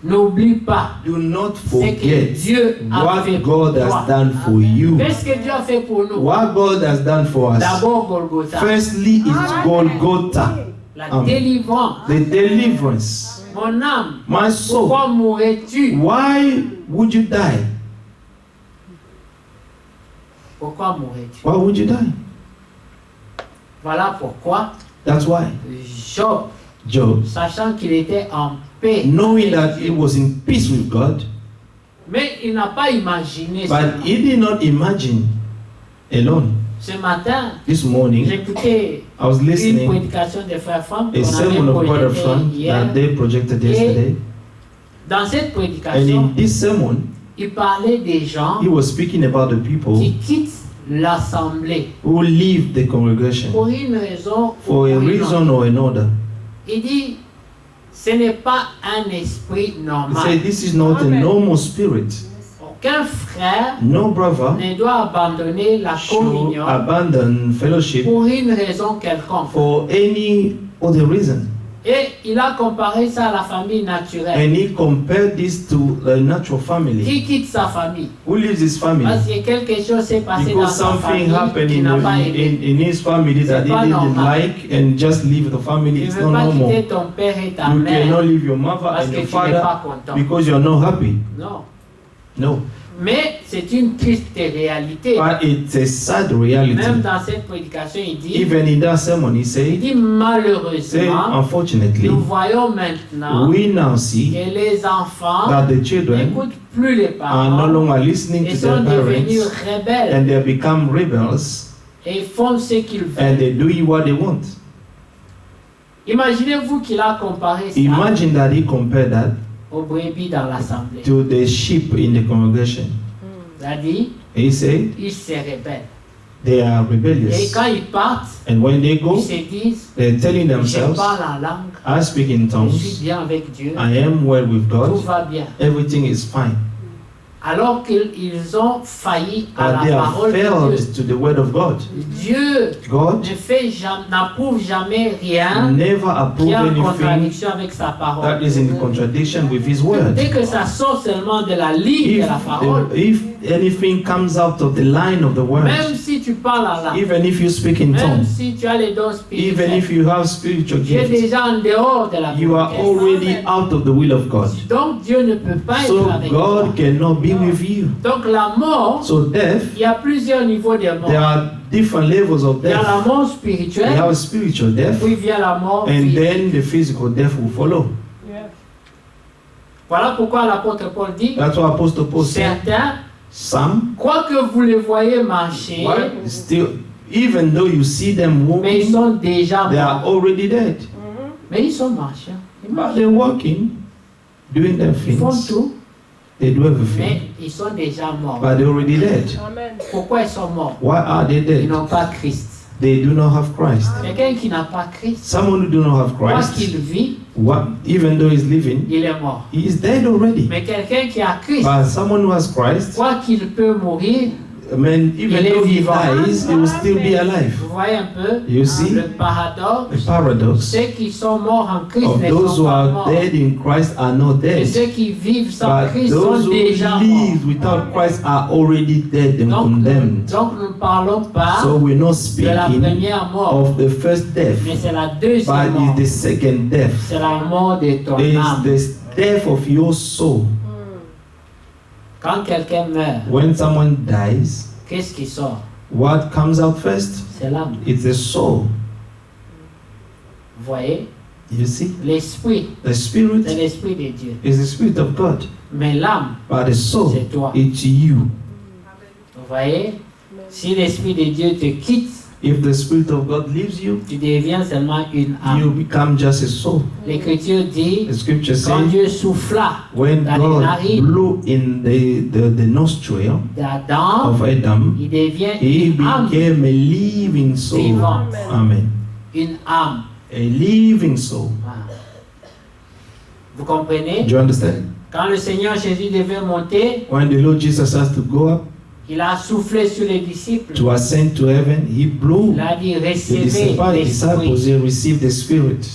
C: N'oublie pas
E: do not
C: ce que
E: forget
C: Dieu a fait
E: what
C: pour
E: God has
C: toi.
E: done for you.
C: Qu'est-ce que Dieu a fait pour nous?
E: What God has done for us.
C: D'abord Golgotha.
E: Firstly is Golgotha,
C: La
E: Amen.
C: délivrance.
E: the deliverance.
C: Mon âme,
E: My soul,
C: pourquoi mourrais-tu?
E: why would you die?
C: Pourquoi mourrais-tu?
E: Why would you die?
C: Voilà pourquoi
E: That's why
C: Job,
E: Job,
C: sachant qu'il était en paix,
E: knowing
C: avec
E: that he
C: Dieu,
E: was in peace with God,
C: mais il n'a pas imaginé
E: but
C: cela.
E: he did not imagine alone.
C: Ce matin,
E: This morning,
C: j'écoutais
E: I was
C: une
E: listening
C: prédication des frères Franck
E: a
C: qu'on avait
E: sermon of Brother
C: projetée
E: Frank
C: hier.
E: that they projected yesterday,
C: Dans cette
E: and
C: prédication,
E: in this sermon,
C: il parlait des gens
E: he was speaking about the people
C: qui quittent l'assemblée
E: who leave the congregation
C: pour une raison ou
E: for a
C: pour une
E: reason
C: autre.
E: or another.
C: Il dit, ce n'est pas un esprit
E: He
C: normal.
E: said, this is not a
D: Amen.
E: normal spirit.
C: Aucun frère
E: No brother
C: ne doit abandonner la
E: should
C: communion
E: abandon fellowship
C: pour une raison quelconque.
E: for any other reason.
C: Et il a comparé ça à la famille naturelle.
E: And he compared this to the natural family.
C: Qui quitte sa famille?
E: Who leaves his family?
C: Parce que quelque chose s'est passé dans
E: Because
C: sa
E: something
C: famille
E: happened
C: qui n'a pas aimé.
E: in his family that he
C: C'est pas
E: didn't
C: normal.
E: like and just leave the family.
C: Tu
E: It's
C: ne veux
E: not
C: pas
E: normal.
C: quitter ton père et ta
E: You
C: mère
E: cannot leave your mother
C: parce
E: and
C: que
E: your
C: tu n'es
E: father
C: pas content.
E: because you're not happy.
C: Non.
E: No.
C: Mais c'est une triste réalité.
E: But it's a sad
C: Même
E: reality.
C: dans cette prédication, il dit,
E: Even in that sermon, he
C: il
E: said,
C: dit malheureusement,
E: unfortunately,
C: nous voyons maintenant
E: we now see
C: que les enfants
E: that the children
C: n'écoutent plus les
E: are no
C: parents
E: longer listening
C: et
E: to
C: sont
E: their
C: devenus
E: parents
C: rebelles
E: and they become rebels
C: et font ce qu'ils
E: and
C: veulent.
E: they do what they want.
C: Imaginez-vous qu'il a comparé ça
E: Imagine that he compared that
C: aux brebis dans l'assemblée.
E: to the sheep in the congregation.
C: Il a dit,
E: He said
C: ils se rebellent.
E: they are
C: Et
E: rebellious.
C: quand ils partent,
E: And when they go,
C: ils se disent,
E: they're telling
C: je
E: themselves,
C: parle en langue,
E: I speak in
C: je suis
E: tongues,
C: bien avec Dieu,
E: I am well with
C: tout
E: God,
C: va bien.
E: everything is fine.
C: Alors qu'ils ont failli à
E: But they
C: la
E: have
C: parole de Dieu.
E: failed to the word of God.
C: Dieu
E: God
C: n'approuve jamais rien
E: never
C: qui
E: approved
C: est en
E: anything
C: contradiction avec sa parole.
E: that is in contradiction with His word.
C: Dès que ça sort seulement de la ligne de la parole,
E: If anything comes out of the line of the word,
C: même si tu parles en langue,
E: even if you speak in
C: même
E: tongues,
C: si tu as les dons
E: even if
C: spirituels,
E: you have spiritual
C: tu es
E: gifts,
C: déjà en dehors de la
E: you are
C: volonté.
E: already out of the will of God.
C: Donc Dieu ne peut pas
E: So
C: être avec toi.
E: God cannot be with you.
C: Donc la mort,
E: So death,
C: il y a plusieurs niveaux de mort.
E: there are different levels of
C: Il y a la
E: death.
C: mort
E: We
C: spirituelle,
E: have spiritual death,
C: puis vient la mort
E: and
C: physique.
E: then the physical death will follow.
C: Voilà pourquoi l'apôtre Paul dit,
E: That's what Apostle Paul said.
C: certains,
E: Some,
C: quoique vous les voyez marcher,
E: still, even though you see them
C: mais ils
E: walking,
C: sont déjà
E: they are
C: morts.
E: already dead.
C: Mais ils sont marchés. Ils
E: But
C: marchent.
E: they're walking, doing their
C: Ils font
E: things.
C: tout,
E: They do
C: mais
E: everything,
C: ils sont déjà morts.
E: but they're already dead.
C: Pourquoi ils sont morts?
E: Why are they
C: Ils
E: dead?
C: n'ont pas Christ.
E: They do not have Christ.
C: Quelqu'un qui n'a pas Christ,
E: Someone who do not have
C: quoi
E: Christ,
C: qu'il vit,
E: even though he's living,
C: il est mort.
E: he is dead already.
C: Mais quelqu'un qui a Christ,
E: But someone who has Christ,
C: quoi qu'il peut mourir,
E: even
C: Il est
E: though he
C: vivant.
E: dies, he will still be alive.
C: vous voyez un peu
E: You see
C: le
E: the
C: paradoxe.
E: paradox
C: Ceux qui sont morts en Christ
E: of
C: ne
E: those
C: sont
E: who
C: pas
E: are
C: morts.
E: dead in Christ are not
C: Et
E: dead.
C: ceux qui vivent sans
E: But
C: Christ
E: those
C: sont
E: who
C: déjà morts.
E: live without Christ are already dead and condemned.
C: Donc nous ne parlons pas
E: So we're not
C: de la
E: speaking
C: première mort,
E: of the first death,
C: mais c'est la deuxième mort.
E: but it's the second death.
C: C'est la mort de ton
E: It's
C: âme.
E: the death of your soul.
C: Quand quelqu'un meurt,
E: When someone dies,
C: qu'est-ce qui sort?
E: what comes out first?
C: C'est l'âme.
E: It's the soul.
C: Vous voyez?
E: You see?
C: L'esprit,
E: The
C: c'est
E: spirit
C: l'esprit de Dieu.
E: is the spirit of God,
C: Mais l'âme,
E: but the soul,
C: c'est toi.
E: it's you.
C: Vous voyez? Si l'esprit de Dieu te quitte,
E: If the spirit of God leaves you,
C: tu deviens seulement une
E: you
C: âme.
E: become just a soul.
C: L'Écriture dit,
E: The scripture
C: quand
E: says,
C: Dieu souffla
E: when
C: dans les
E: God
C: narines
E: blew in the nostril
C: d'Adam,
E: of Adam,
C: il devient
E: he
C: une âme
E: became a living soul.
C: vivante.
E: Amen.
C: Une âme.
E: A living soul.
C: Voilà. Vous comprenez?
E: Do you understand?
C: Quand le Seigneur Jésus devait monter,
E: When the Lord Jesus has to go up,
C: Il a soufflé sur les disciples.
E: to ascend to heaven, he blew
C: Il a dit
E: the
C: recevez
E: disciples,
C: l'Esprit.
E: they received the Spirit.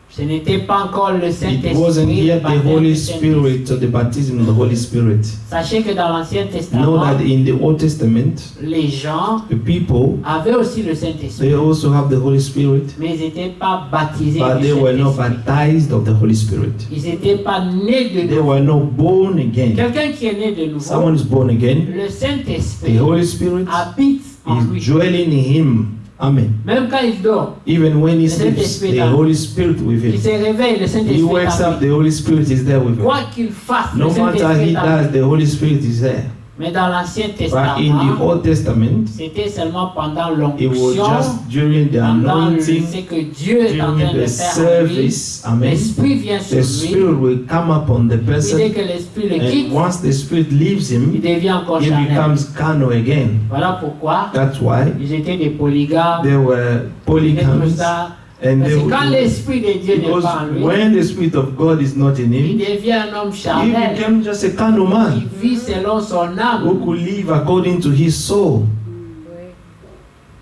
C: Ce n'était pas encore le
E: It
C: Saint-Esprit.
E: wasn't
C: le
E: yet the
C: baptême
E: Holy
C: du Saint-Esprit.
E: Spirit or the baptism of the Holy Spirit.
C: Sachez que dans l'Ancien
E: Know
C: Testament,
E: that in the Old Testament,
C: les gens
E: the people,
C: avaient aussi le Saint-Esprit,
E: they also have the Holy Spirit,
C: mais ils n'étaient pas baptisés
E: but
C: du
E: they were not
C: Saint-Esprit.
E: baptized of the Holy Spirit.
C: Ils n'étaient pas nés de
E: They
C: nouveau.
E: were not born again.
C: Quelqu'un qui est né de nouveau,
E: Someone is born again.
C: le
E: The
C: Saint-Esprit
E: Holy Spirit
C: habite en lui.
E: is dwelling in him. Amen.
C: Même quand il dort,
E: Even when he
C: The
E: sleeps,
C: Saint-Esprit
E: the
C: est là.
E: Holy Spirit with
C: il
E: him.
C: se réveille, le
E: He
C: Saint-Esprit
E: wakes
C: est en
E: up,
C: lui.
E: the Holy Spirit is there with him.
C: Quoi qu'il fasse,
E: No
C: le
E: matter
C: Saint-Esprit
E: he
C: est en lui.
E: does, the Holy Spirit is there.
C: Mais dans l'Ancien
E: But in the
C: Testament,
E: Old Testament,
C: c'était seulement pendant
E: it was
C: l'onction,
E: just during the
C: pendant
E: anointing,
C: ce que Dieu est en train
E: during
C: de
E: the
C: faire en lui.
E: service. Amen.
C: L'Esprit vient sur
E: The
C: lui.
E: Spirit will come upon the
C: Puis dès
E: person,
C: que l'Esprit le
E: and
C: quitte,
E: once the Spirit leaves
C: il
E: him,
C: devient encore
E: he
C: charnel.
E: becomes carnal again.
C: Voilà pourquoi
E: That's why
C: ils étaient des polygames,
E: they were
C: ils étaient tout
E: polygams,
C: ça.
E: and
C: Parce
E: they
C: que quand
E: would,
C: l'Esprit de Dieu n'est
E: because
C: pas en lui,
E: when the Spirit of God is not in
C: il
E: him,
C: devient un homme
E: he
C: charnel
E: became just a carnal
C: qui
E: man
C: vit selon son
E: who
C: âme.
E: could live according to his soul.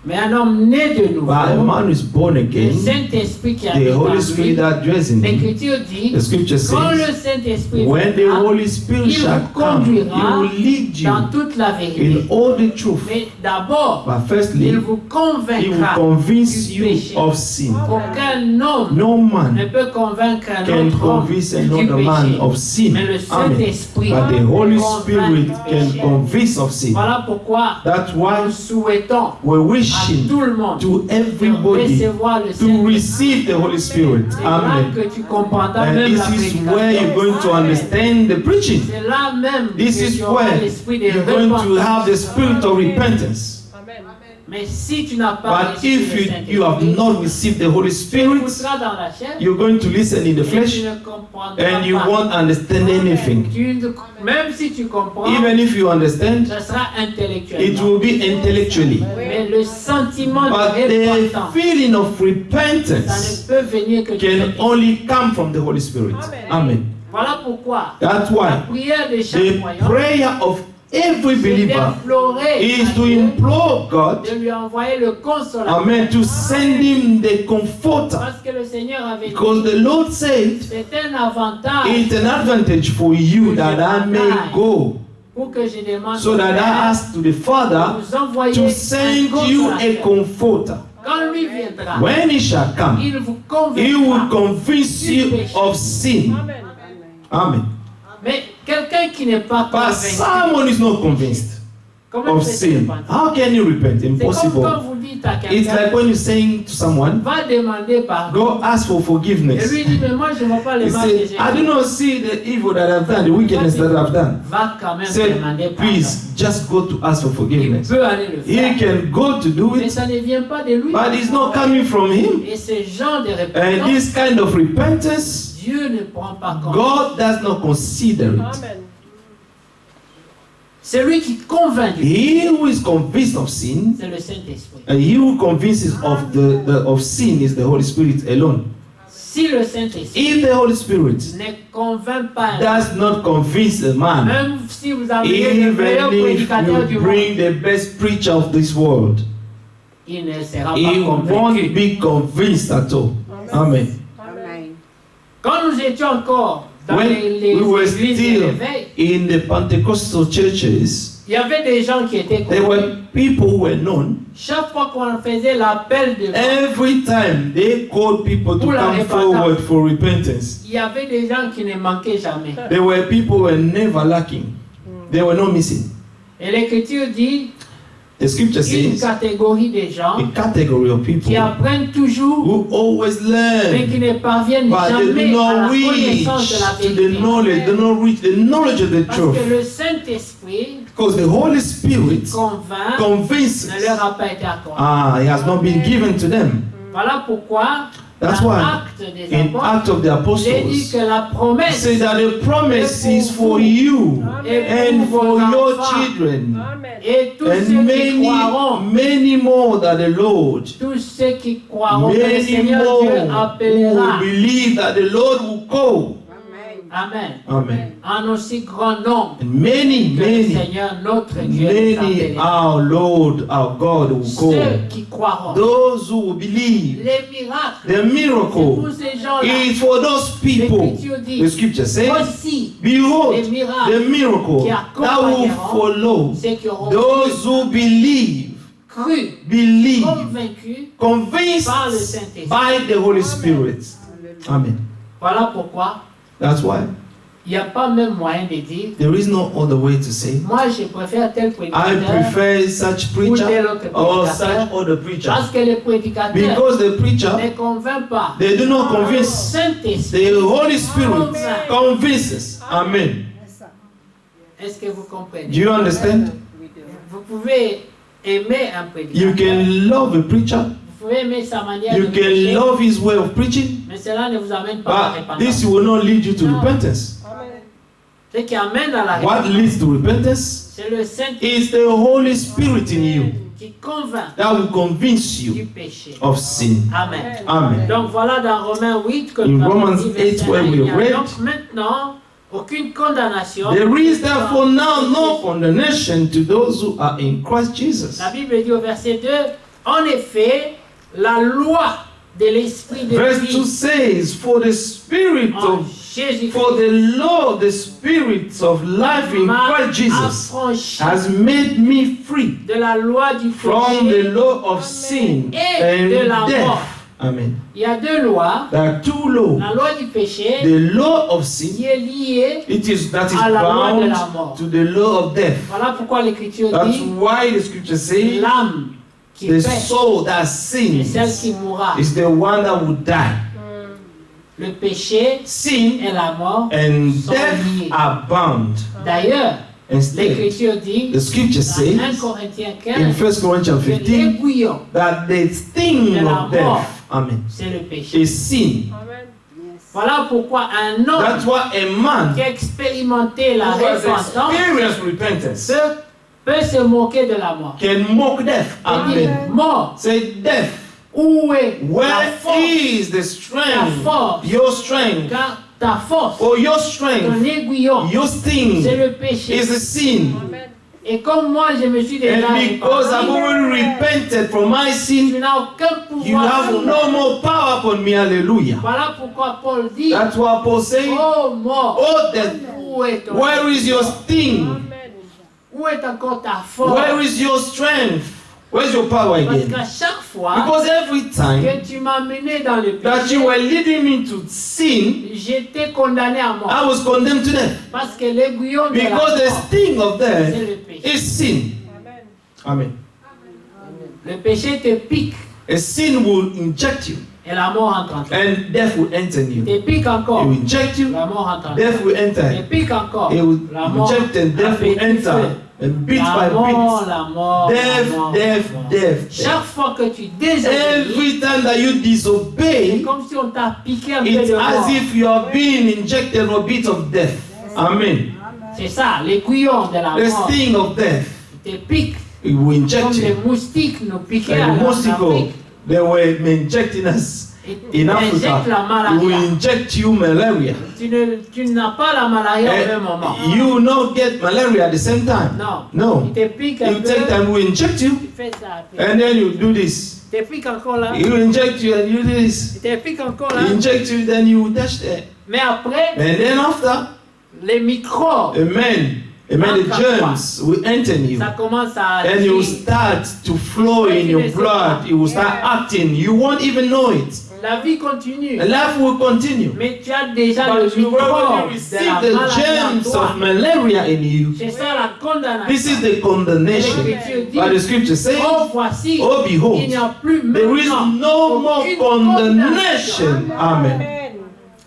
C: Mais un homme né de nouveau,
E: But a man who is born
C: le
E: again,
C: Saint-Esprit qui
E: the
C: habite en
E: Holy
C: lui,
E: Spirit that dwells in him,
C: l'Écriture dit,
E: the scripture
C: quand le
E: says,
C: Saint-Esprit
E: when the
C: viendra,
E: Holy Spirit
C: il
E: shall
C: vous
E: come, he
C: conduira
E: will lead you
C: dans toute la vérité.
E: in all the truth.
C: Mais d'abord,
E: But firstly,
C: il vous
E: he will
C: convaincra.
E: convince
C: du
E: you
C: péché.
E: of sin.
C: Aucun homme
E: No
C: ne
E: man
C: peut convaincre un
E: can
C: autre homme
E: convince
C: du
E: another man
C: péché.
E: of sin.
C: Mais le
E: Amen.
C: Saint-Esprit
E: But the Holy
C: convainc
E: Spirit
C: du
E: can
C: péché.
E: convince of sin.
C: Voilà pourquoi
E: That's why
C: nous souhaitons
E: we're
C: à
E: wishing
C: tout le monde
E: to
C: de
E: everybody
C: recevoir le
E: to
C: Saint-Esprit.
E: receive the Holy Spirit.
C: C'est là
E: Amen.
C: que tu comprendras
E: And
C: même la
E: this is where you're
C: prédication.
E: going to understand the preaching.
C: C'est là même
E: This
C: que
E: is
C: tu auras
E: where
C: l'esprit de
E: you're going to have the
C: repentance.
E: spirit of repentance.
C: Mais si tu n'as pas
E: But
C: reçu
E: if
C: le
E: you have
C: Saint-Esprit,
E: not received the Holy
C: tu
E: Spirit,
C: écouteras dans la chair
E: you're going to listen in the
C: et
E: flesh
C: tu ne comprendras
E: and you
C: pas.
E: won't understand anything.
C: Même si tu comprends,
E: Even if you understand,
C: ce sera
E: it
C: intellectuellement.
E: will be intellectually.
C: Mais le sentiment de
E: But the
C: repentance,
E: feeling of
C: ça
E: repentance
C: ne peut venir que du
E: can
C: Saint-Esprit.
E: only come from the Holy Spirit. Amen.
C: Voilà pourquoi
E: That's
C: la
E: why
C: prière de chaque
E: the
C: croyant,
E: prayer of every
C: c'est
E: believer
C: d'implorer
E: is
C: à
E: to
C: Dieu
E: implore God,
C: de lui envoyer le consolateur.
E: amen, to send him the comforter.
C: Parce que le Seigneur avait
E: Because
C: dit,
E: the Lord said,
C: c'est un avantage
E: it's an advantage for you that I may go,
C: pour que je demande
E: so
C: au
E: that I
C: Père
E: ask to the
C: de
E: Father
C: vous envoyer
E: to
C: un
E: send you a
C: consolateur.
E: comforter.
C: Quand lui viendra,
E: When he shall come,
C: il vous
E: he will
C: convaincra.
E: convince you of sin. Amen.
C: Mais quelqu'un qui n'est pas
E: But
C: convaincu,
E: someone is not convinced
C: comment
E: of
C: peut-il
E: sin.
C: repentir?
E: How can you repent?
C: C'est comme quand
E: Impossible.
C: vous dites à
E: It's
C: quelqu'un,
E: like when you're saying to someone,
C: va demander pardon.
E: go ask for
C: Et
E: forgiveness.
C: lui dit, mais moi je ne vois pas
E: He
C: les mal que
E: said,
C: j'ai
E: I do
C: fait.
E: not see the evil that I've done, the wickedness that I've done.
C: Va quand même
E: Said,
C: demander pardon.
E: please, just go to ask for
C: Il
E: forgiveness.
C: peut aller le
E: He
C: faire.
E: can go to do
C: Mais
E: it,
C: ça ne vient pas de lui.
E: but it's not coming from him.
C: Et ce genre de
E: And
C: repentance,
E: this kind of repentance,
C: Dieu ne prend pas compte.
E: God does not consider it.
C: Celui qui convainc du
E: He who is convinced of sin,
C: c'est le Saint-Esprit.
E: and he who convinces of sin is the Holy Spirit alone.
C: Si le Saint-Esprit
E: If the Holy Spirit
C: ne convainc pas,
E: does not convince a man,
C: même si vous avez le meilleur
E: even if
C: prédicateur du
E: you
C: monde,
E: bring the best preacher of this world,
C: il ne sera
E: he
C: pas
E: won't
C: convaincu.
E: be convinced at all. Amen.
C: Quand nous étions encore dans
E: When
C: les
E: we were
C: églises de
E: still
C: l'éveil,
E: in the Pentecostal churches,
C: il y avait des gens qui étaient
E: there
C: connus.
E: were people who were known.
C: Chaque fois qu'on faisait l'appel de vent,
E: Every time they called people to
C: Pour la
E: come
C: repentance.
E: forward for repentance,
C: il y avait des gens qui ne manquaient jamais.
E: there were people who were never lacking. They were not missing.
C: Et l'Écriture dit
E: The scripture
C: une
E: says
C: catégorie de gens
E: a category of people
C: qui apprennent toujours,
E: who always
C: mais qui
E: learn,
C: ne parviennent
E: but they
C: jamais
E: do
C: à la
E: not reach
C: connaissance de la
E: to the
C: vérité.
E: knowledge, they do not reach the knowledge of the
C: Parce
E: truth.
C: que le Saint-Esprit
E: Because the Holy Spirit
C: convainc
E: convinces.
C: ne leur a pas été accordé.
E: It has not been given to them.
C: Voilà pourquoi
E: That's
C: dans
E: why
C: Actes des
E: in
C: Apôtres,
E: Acts of the
C: il est dit
E: Apostles,
C: que la
E: it
C: promesse
E: says that the promise is for you and for your children
C: et tous ceux
E: and
C: qui croiront,
E: many more that the Lord,
C: tous ceux qui croiront que le
E: many
C: Seigneur Dieu
E: more who
C: appellera.
E: will believe that the Lord will call.
C: Amen.
E: Amen.
C: En aussi grand nombre
E: And many,
C: que le
E: many,
C: Seigneur, notre Dieu, nous
E: many,
C: appellera.
E: our Lord, our God will
C: Ceux
E: call.
C: qui croiront.
E: Those who will believe.
C: Les miracles,
E: The
C: c'est pour
E: miracle
C: ces gens-là.
E: is for those people.
C: L'Écriture dit,
E: The scripture says,
C: voici
E: behold,
C: les miracles
E: the miracle
C: qui
E: that will
C: accompagneront
E: follow
C: ceux qui auront
E: those who believe,
C: cru,
E: believe,
C: convaincus
E: convinced
C: par le Saint-Esprit.
E: by the Holy Spirit. Amen.
C: Voilà pourquoi
E: That's why
C: il n'y a pas même moyen de dire,
E: there is no other way to say,
C: moi je préfère tel
E: I
C: prédicateur
E: prefer such
C: ou tel
E: preacher
C: autre
E: or such
C: prédicateur,
E: other preacher.
C: parce que le prédicateur
E: Because the preacher,
C: ne convainc pas.
E: they do not
C: Le
E: convince.
C: Saint-Esprit.
E: The Holy Spirit convinces. Amen.
C: Est-ce que vous comprenez?
E: Do you understand?
C: Vous pouvez aimer un
E: You
C: prédicateur.
E: can love a preacher.
C: Vous pouvez aimer sa manière de
E: You
C: prêcher,
E: can love his way of preaching.
C: mais cela ne vous amène pas à la
E: But this
C: repentance.
E: will not lead you to repentance.
C: Ce qui amène à la
E: What
C: repentance,
E: leads to repentance
C: c'est le Saint-Esprit
E: is the Holy Spirit in you
C: qui convainc
E: that will convince
C: du
E: you
C: péché.
E: of sin.
C: Amen.
E: Amen.
C: Donc voilà dans Romains 8 que
E: In
C: nous avons
E: Romans
C: dit,
E: 8
C: verset
E: where
C: 1,
E: we
C: il y a
E: read,
C: donc maintenant aucune condamnation.
E: There is therefore now no condemnation to those who are in Christ Jesus.
C: La Bible dit au verset 2, en effet, la loi de l'esprit de
E: Verse 2
C: vie
E: says, For the spirit
C: en
E: of,
C: Jésus-Christ
E: for the law, the spirit of life in
C: m'a
E: Christ Jesus
C: affranchi
E: has made me free
C: de la loi du
E: from the
C: péché.
E: law of sin
C: Et
E: and
C: de la mort.
E: death. Amen.
C: Il y a deux lois.
E: There are two laws.
C: La loi du péché
E: The law of
C: qui
E: sin,
C: est liée.
E: that is
C: À la loi de la
E: bound
C: mort.
E: to the law of death.
C: Voilà pourquoi l'Écriture
E: That's
C: dit
E: why the scripture says
C: l'âme qui
E: the
C: pêche
E: soul that
C: est celle
E: sins
C: qui mourra.
E: is the one that will die.
C: Le péché
E: Sin
C: et la mort
E: and
C: sont
E: death
C: liés.
E: are bound.
C: D'ailleurs,
E: Instead,
C: l'Écriture dit
E: the scripture
C: dans 1
E: says
C: Corinthiens
E: in
C: 15
E: 1 Corinthians
C: que
E: 15
C: l'aiguillon,
E: that the sting
C: de la
E: of death,
C: mort.
E: amen,
C: c'est le péché.
E: is sin.
C: Voilà pourquoi un homme
E: That's why a man
C: qui a expérimenté la
E: who has
C: repentance
E: experienced repentance
C: peut se moquer de la mort.
E: can mock death.
C: Il dit,
E: Amen.
C: mort,
E: Say death.
C: où est la
E: Where
C: force?
E: is the strength?
C: force.
E: Your strength.
C: Car ta force,
E: Or your
C: ton
E: strength.
C: aiguillon,
E: Your sting
C: c'est le péché.
E: is a sin.
C: Et comme moi, je me suis déjà
E: And because I've
C: repenti,
E: already repented from my
C: tu
E: sin,
C: n'as aucun
E: you
C: pouvoir
E: have
C: sur
E: no
C: moi.
E: more power upon me. Hallelujah.
C: Voilà pourquoi Paul dit,
E: That's why Paul says,
C: oh mort,
E: oh death,
C: où est ton
E: where is your sting?
C: Où est encore ta force?
E: Where is your strength? Where's your power
C: Parce
E: again?
C: qu'à chaque fois
E: Because every time
C: que tu m'as mené dans le
E: that
C: péché,
E: you were leading me to sin,
C: j'étais condamné à mort.
E: I was condemned to death.
C: Parce que l'aiguillon de la
E: Because the
C: mort,
E: sting of
C: c'est
E: death
C: le péché.
E: is sin. Amen.
C: Le péché te pique
E: A sin will inject you,
C: et la mort entre en toi.
E: and death will enter in you.
C: Te pique
E: It
C: encore,
E: will inject you,
C: la mort entre en toi.
E: death will
C: Te
E: enter.
C: pique encore,
E: It will
C: la mort
E: inject and death will
C: à petit feu.
E: enter. And bit by
C: La mort,
E: bit,
C: la mort,
E: death,
C: la mort,
E: death,
C: la mort.
E: death.
C: Chaque fois que tu désobéis,
E: Every time that you
C: c'est
E: disobey,
C: comme si on t'a piqué un peu
E: it's
C: de mort.
E: as if you are being injected a bit of death. Amen.
C: C'est ça, l'aiguillon de la
E: The
C: mort
E: sting of death,
C: te pique
E: it will
C: comme
E: inject
C: les
E: you.
C: moustiques nous piquaient à
E: And Mexico,
C: l'Afrique.
E: they were injecting us in
C: Injecte
E: Africa.
C: la
E: It will
C: malaria.
E: inject you malaria.
C: Tu n'as pas la malaria au même moment.
E: You will not get malaria at the same time.
C: Non.
E: No.
C: Il te pique un
E: You
C: peu.
E: take time, we inject you,
C: Tu fais ça. Puis
E: and then you do this.
C: il te pique encore là.
E: You inject you and you do this.
C: Il te pique encore là.
E: You inject you, then you dash there.
C: Mais après,
E: And then after,
C: les microbes,
E: amen, the germs will enter in you.
C: ça commence à
E: And you will
C: agir.
E: start to flow in your blood. It will start acting. You won't even know it.
C: La vie continue.
E: And life will continue.
C: Mais tu as déjà le
E: But you
C: microbe
E: already
C: de
E: receive
C: la
E: the
C: maladie en
E: germs
C: toi.
E: of malaria in you.
C: C'est ça la condamnation.
E: This is the condemnation.
C: L'Écriture dit,
E: But the scripture says,
C: oh voici,
E: oh
C: il
E: behold,
C: n'y a plus
E: there is
C: maintenant
E: no more
C: aucune
E: condemnation. Amen.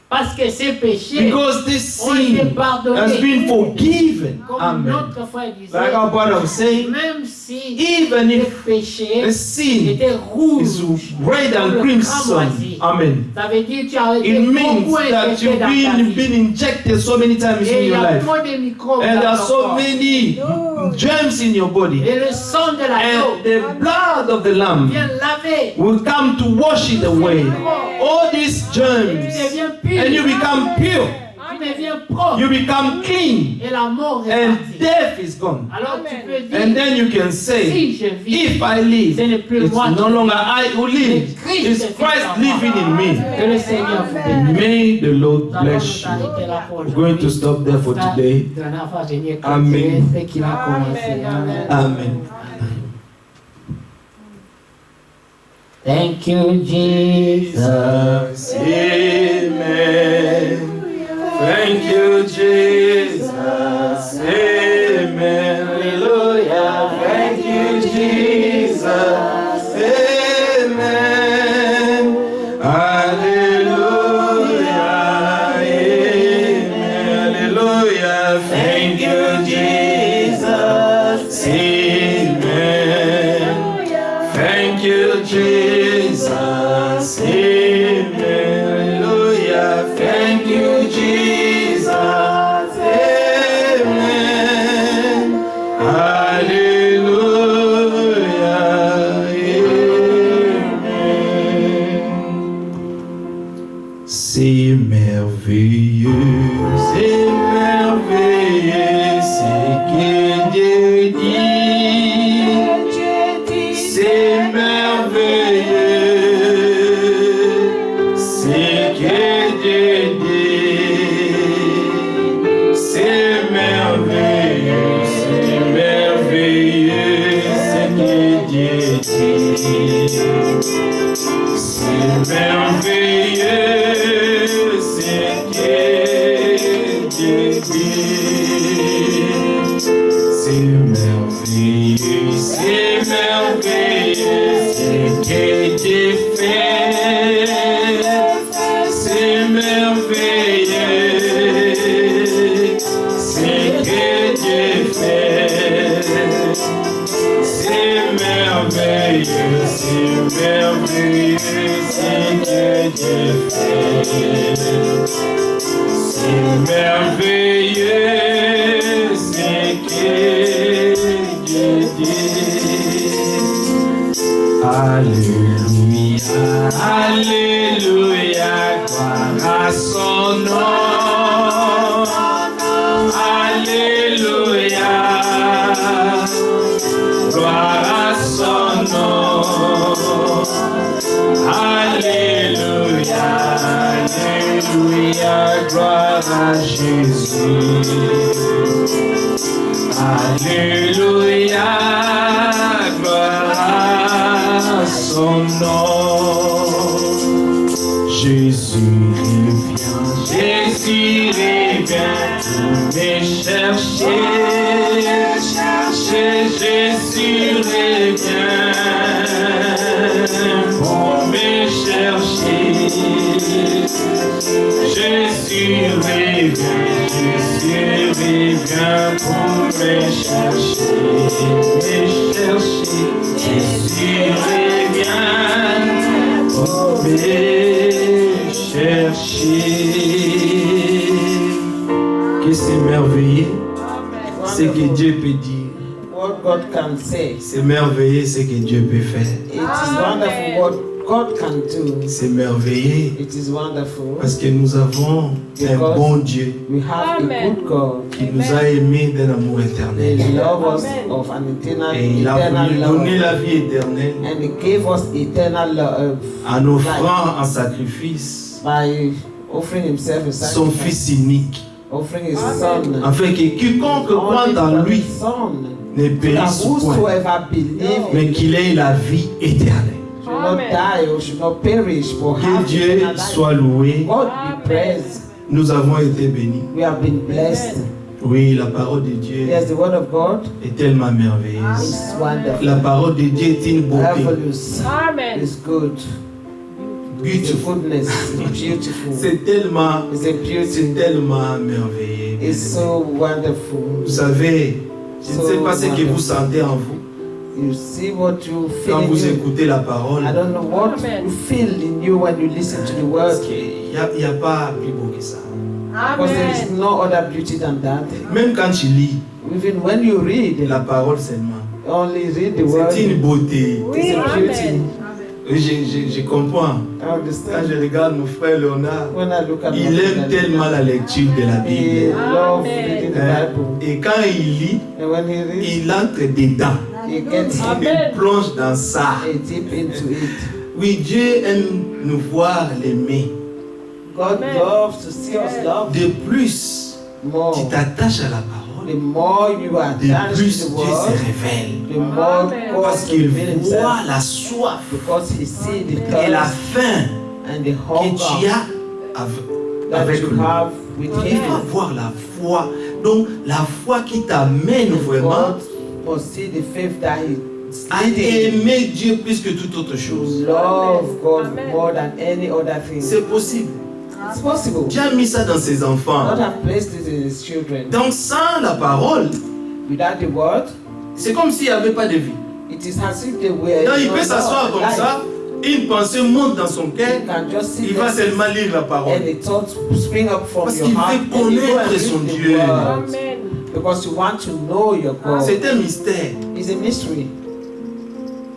C: parce que ces péchés
E: Because this
C: ont été
E: sin
C: pardonnés.
E: has been forgiven.
C: Comme
E: Amen.
C: notre frère disait,
E: Like our brother was saying,
C: même si
E: even
C: les
E: if
C: péchés
E: the sin
C: étaient rouges,
E: is red
C: comme
E: and
C: le
E: crimson,
C: cramoisi,
E: amen.
C: ça veut dire que tu as été
E: It means
C: beaucoup
E: that
C: infecté
E: you've
C: dans ta vie.
E: been injected so many times
C: Et
E: in
C: il y
E: your
C: a
E: life.
C: trop de microbes
E: And there
C: dans
E: are
C: ton
E: so
C: corps.
E: many germs in your body.
C: Et le sang de l'agneau
E: And the blood of the lamb
C: vient laver.
E: will come to wash it away. All these
C: Tu
E: germs.
C: deviens pur.
E: And you become pure.
C: Tu devient propre.
E: You become clean.
C: Et la mort est
E: And
C: partie.
E: death is gone.
C: Alors tu peux dire,
E: And then you can say,
C: si je vis,
E: if I live,
C: ce n'est plus
E: it's
C: moi
E: no
C: qui
E: longer I who live, it's Christ living in me.
C: que le Seigneur vous bénisse.
E: May the Lord
C: Nous allons
E: bless
C: nous
E: you.
C: arrêter là pour
E: We're going to
C: aujourd'hui.
E: stop there for
C: Frère
E: today.
C: Donna va venir
E: Amen.
C: continuer ce qu'il a commencé. Amen.
E: Amen.
C: Thank you, Jesus.
A: Amen. Thank you, Jesus. Amen. Hallelujah. Thank you, Jesus. Amen. Hallelujah. Amen. Hallelujah. Thank you, Jesus. Amen. Thank you, Jesus. Amen. Hallelujah. Thank you, Jesus. Amen. Hallelujah. Amen. C'est merveilleux, c'est merveilleux, c'est que Dieu dit. C'est merveilleux, c'est que Dieu dit. C'est merveilleux, c'est merveilleux, c'est que Dieu dit. C'est merveilleux, c'est que Dieu dit. C'est merveilleux, c'est merveilleux, c'est que Dieu fait. C'est merveilleux, c'est que Dieu fait. C'est merveilleux, c'est merveilleux, c'est que Dieu fait. C'est merveilleux, c'est que Dieu dit. Alléluia, Alléluia, gloire à son nom. Alléluia, gloire à son nom. Alléluia, Alléluia, gloire à Jésus. Alléluia, gloire à son nom. Jésus revient pour me chercher. Jésus revient pour me chercher. Jésus revient pour me chercher, Jésus revient pour me chercher. Que c'est merveilleux, ce que Dieu peut dire.
B: What God can say.
A: C'est merveilleux ce que Dieu peut faire.
B: It is wonderful what God can do.
A: C'est merveilleux
B: It is wonderful.
A: parce que nous avons un bon Dieu
B: We have a good God.
A: qui nous a aimés d'un amour
B: He
A: éternel.
B: loved us of an
A: Et il a
B: eternal
A: voulu donner
B: love.
A: la vie éternelle
B: And He gave us eternal love
A: en offrant en sacrifice
B: by offering Himself a
A: son
B: sacrifice,
A: Fils unique,
B: offering His Son.
A: afin que quiconque croit en lui
B: Son,
A: ne
B: that
A: périsse point,
B: whosoever believes
A: mais qu'il ait la vie éternelle.
B: should not die or should not perish, but
A: Que
B: have
A: Dieu
B: eternal life.
A: soit loué.
B: God be praised.
A: Nous avons été bénis.
B: We have been blessed.
A: Oui, la parole de Dieu
B: Yes, the word of God
A: est tellement merveilleuse.
B: is wonderful.
A: La parole de Dieu est une beauté.
B: Marvelous.
D: Amen.
B: It's good. It's a
A: Beautiful.
B: goodness. It's beautiful.
A: C'est tellement,
B: It's a beauty.
A: tellement merveilleux.
B: It's so wonderful.
A: Vous savez, je ne sais pas ce que vous sentez en vous
B: You see what you feel
A: quand
B: in
A: vous
B: you.
A: écoutez la parole.
B: I don't know what you feel in you when you listen to the
A: Parce
B: word.
A: qu'il n'y a pas plus beau que ça.
B: Because there is
D: Amen.
B: no other beauty than that.
A: Même quand tu lis
B: Even when you read,
A: la parole seulement,
B: only read the word.
A: c'est une beauté.
D: Oui,
B: It's a beauty.
D: Amen.
A: Je comprends.
B: I
A: Quand
B: understand.
A: je regarde mon frère Léonard,
B: When I look at
A: il
B: my
A: aime
B: brother,
A: tellement la lecture de la
B: he
A: Bible.
B: loves reading the
A: Hein?
B: Bible.
A: Et quand il lit,
B: And when he reads,
A: il entre dedans.
B: he gets
A: Il plonge dans ça.
B: deep into it.
A: Oui, Dieu aime nous voir l'aimer.
B: God loves to see us love
A: De plus,
B: more.
A: tu t'attaches à la parole,
B: The more you are
A: de
B: attached
A: plus
B: to the
A: Dieu se
B: word,
A: révèle.
B: the more God
A: Parce
B: will
A: qu'il
B: reveal
A: voit
B: himself,
A: la soif
B: because he sees the
A: et la
B: thirst
A: faim
B: and the
A: que tu
B: hunger
A: as
B: that
A: avec
B: you
A: lui.
B: have with
A: Il
B: him.
A: va voir la foi. Donc, la foi qui t'amène vraiment
B: God must see the faith that he is
A: à
B: leading you
A: aimer Dieu plus que toute autre chose.
B: to love God more than any other thing.
A: C'est possible.
B: It's possible.
A: Dieu a mis ça dans ses
B: God
A: enfants.
B: has placed it in his children.
A: Donc, sans la parole,
B: Without the word,
A: c'est comme s'il n'y avait pas de vie.
B: it is as if they were
A: Donc, il
B: not
A: peut s'asseoir comme
B: alive.
A: ça, une pensée monte dans son cœur,
B: You can just sit
A: il va
B: there
A: seulement lire la parole.
B: and the thoughts spring up from
A: Parce
B: your
A: qu'il
B: heart
A: veut
B: and you go and
A: connaître
B: read
A: son
B: the
A: Dieu.
B: word because you want to know your God.
A: C'est un mystère
B: It's a mystery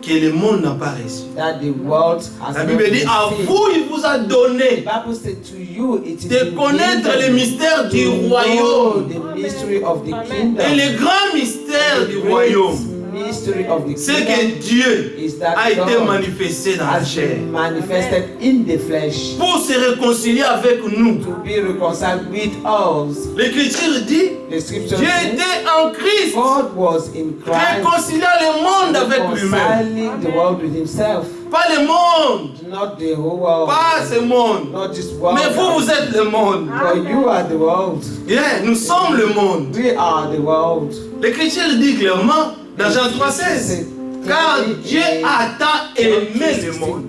A: que le monde n'a pas reçu.
B: that the world has
A: La
B: not
A: Bible dit, à
B: received.
A: vous, il vous a
B: The
A: donné
B: Bible said to you it is
A: de connaître les mystères du royaume
B: the mystery of the
A: et
B: kingdom.
A: le grand mystère
B: The
A: du
B: great
A: royaume.
B: mystery of the
A: C'est
B: kingdom
A: que Dieu
B: is that
A: a été
B: God
A: manifesté dans la
B: has
A: chair
B: been manifested in the flesh
A: pour se réconcilier avec nous.
B: to be reconciled with us.
A: L'Écriture dit,
B: The scripture
A: Dieu
B: says
A: était en Christ,
B: God was in Christ
A: réconciliant le monde avec lui-même.
B: reconciling the world with himself.
A: Pas le monde,
B: Not the whole world.
A: pas ce monde.
B: Not this world.
A: Mais vous, vous êtes le monde.
B: But you are the world.
A: Yeah, nous sommes le monde.
B: We are the world.
A: L'Écriture dit clairement dans Jean 3,16, car Dieu a tant aimé le monde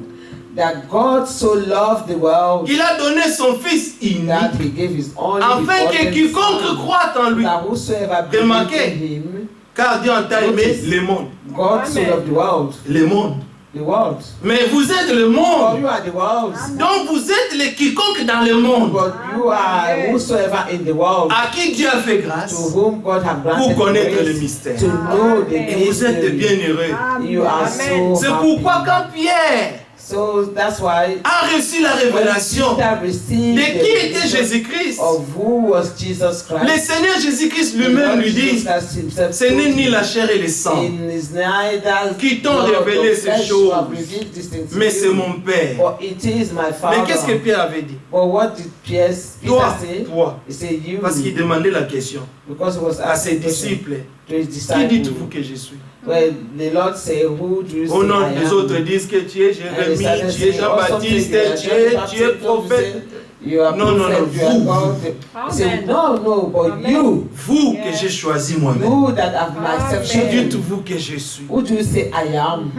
B: That God so loved the world
A: qu'il a donné son Fils unique,
B: that he gave his only
A: afin que
B: begotten
A: quiconque
B: Son,
A: croit en lui,
B: that whosoever believes
A: Remarquez.
B: in him,
A: car Dieu a tant aimé le monde.
B: God so loved the world.
A: Le monde.
B: The world.
A: Mais vous êtes le
B: For
A: monde.
B: you are the world.
A: Donc vous êtes les quiconque dans le monde,
B: But you are whosoever in the world
A: à qui Dieu a fait
B: to
A: grâce
B: whom God has
A: pour
B: granted
A: connaître le
B: grace
A: mystère.
B: to know the
A: Et vous êtes
B: mystery.
A: bien heureux.
B: You are so
A: C'est
B: happy.
A: pourquoi quand Pierre
B: So that's why
A: a reçu la révélation
B: Peter
A: de
B: received
A: qui
B: the
A: était
B: revelation
A: Jésus-Christ,
B: of who was Jesus
A: le
B: Christ.
A: Seigneur Jésus-Christ
B: The
A: lui-même
B: Lord
A: lui dit,
B: Jesus Christ himself
A: ce n'est
B: told
A: ni
B: him,
A: la chair et le sang,
B: in his neither
A: qui t'ont
B: blood or
A: révélé ces
B: flesh
A: choses,
B: who have revealed these things to
A: mais c'est
B: you,
A: mon Père.
B: but it is my Father.
A: Mais qu'est-ce que Pierre avait dit?
B: But what did Peter
A: Toi,
B: say?
A: toi.
B: He said you,
A: Parce qu'il demandait la question
B: because he was
A: à ses
B: asking question
A: disciples.
B: to his
A: Qui
B: disciples.
A: dites-vous que je suis?
B: Well, the Lord said, who do you
A: Au
B: say
A: nom
B: I
A: des
B: am?
A: autres disent que tu es
B: And they
A: Jérémie,
B: started
A: tu es
B: saying, oh,
A: Jean-Baptiste,
B: something,
A: tu es prophète.
B: You are
A: Non, non,
B: prophet,
A: non,
B: you are
A: vous.
B: God. He said, no, no, but
D: Amen.
B: you,
A: Vous que j'ai choisi moi-même.
B: you that have myself
A: Qui
B: chosen.
A: dites-vous que je suis?
B: Who do you say I am?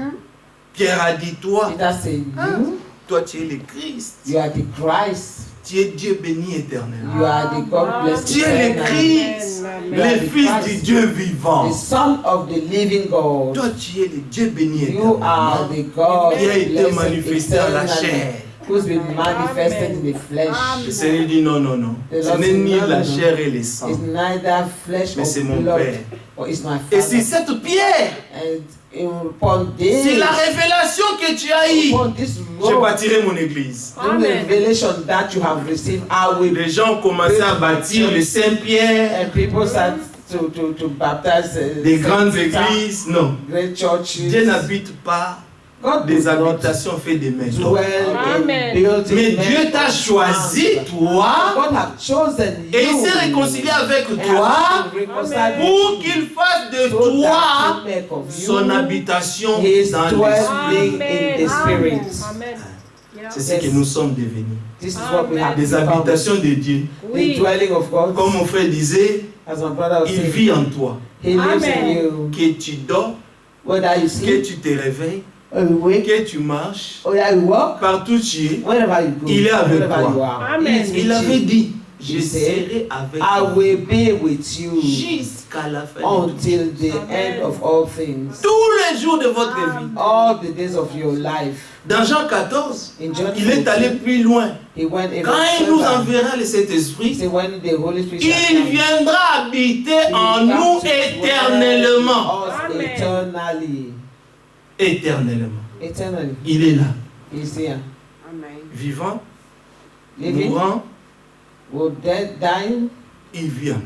A: Pierre a dit, toi,
B: Peter said, you,
A: toi tu es le Christ.
B: you are the Christ.
A: Tu es Dieu béni éternellement.
B: You are the God blessed.
A: Tu es le Christ,
B: You are
A: le
B: the
A: Fils
B: Christ,
A: du Dieu vivant.
B: the Son of the living God.
A: Toi tu es le Dieu béni
B: You are
A: éternellement.
B: the God
A: Qui a été
B: blessed
A: manifesté en la
B: eternally,
A: chair.
B: who's been manifested in the flesh.
A: Le Seigneur dit non, non, non. Ce n'est ni la chair et le sang,
B: It's neither flesh
A: mais
B: or
A: c'est mon
B: blood,
A: Père.
B: but it's my
A: Et
B: Father.
A: c'est cette pierre,
B: Upon this,
A: c'est la révélation que tu as eue.
B: upon this
A: Je
B: road,
A: bâtirai mon église.
B: through the revelation that you have received, I will.
A: Les gens ont commencé à bâtir le Saint-Pierre,
B: And people start to baptize
A: des
B: Saint
A: grandes
B: Peter,
A: églises. Non.
B: great churches.
A: Dieu n'habite pas
B: God
A: des
B: does not
A: habitations faites des maisons.
B: dwell in
D: Amen.
B: buildings.
A: Mais Dieu t'a choisi, toi,
B: God has chosen you.
A: et il s'est réconcilié avec
B: and
A: toi
B: has been reconciled
A: pour
B: with you,
A: qu'il fasse de
B: so
A: toi
B: that he make of you
A: son habitation
B: his
A: dans
B: dwelling
A: l'esprit.
B: in the spirit.
D: Amen.
A: C'est ce que nous sommes devenus.
B: This is what we have
A: Des
B: become.
A: habitations de Dieu.
B: The
D: Oui.
B: dwelling of God.
A: Comme mon frère disait,
B: As my brother was
A: il
B: saying,
A: vit en toi.
B: he lives in
D: Amen.
B: you.
A: Que tu dors,
B: Whether you
A: que
B: sleep
A: tu te réveilles,
B: or you wake,
A: que tu marches,
B: or you walk,
A: partout tu es.
B: wherever you go,
A: Il est avec
B: wherever
A: toi.
B: you are.
D: Amen.
B: He is
A: Il
B: with
A: avait
B: you.
A: dit, je
B: He said,
A: serai avec
B: I
A: toi
B: will be with you
A: jusqu'à la fin de tout.
B: until the end of all things.
A: Tous les jours de votre vie.
B: All the days of your life.
A: Dans Jean 14,
B: In John
A: il est allé
B: 14,
A: plus loin.
B: he went even
A: Quand il nous
B: further.
A: enverra le
B: He
A: Saint-Esprit,
B: said, when the Holy Spirit shall
A: il
B: come,
A: viendra habiter
B: he
A: en
B: will
A: nous
B: come to dwell
A: éternellement.
B: in us
D: Amen.
B: eternally.
A: Éternellement.
B: eternally.
A: Il est là.
B: He's here.
D: Amen.
A: Vivant,
B: Living,
A: mourant,
B: or dead, dying,
A: il vient.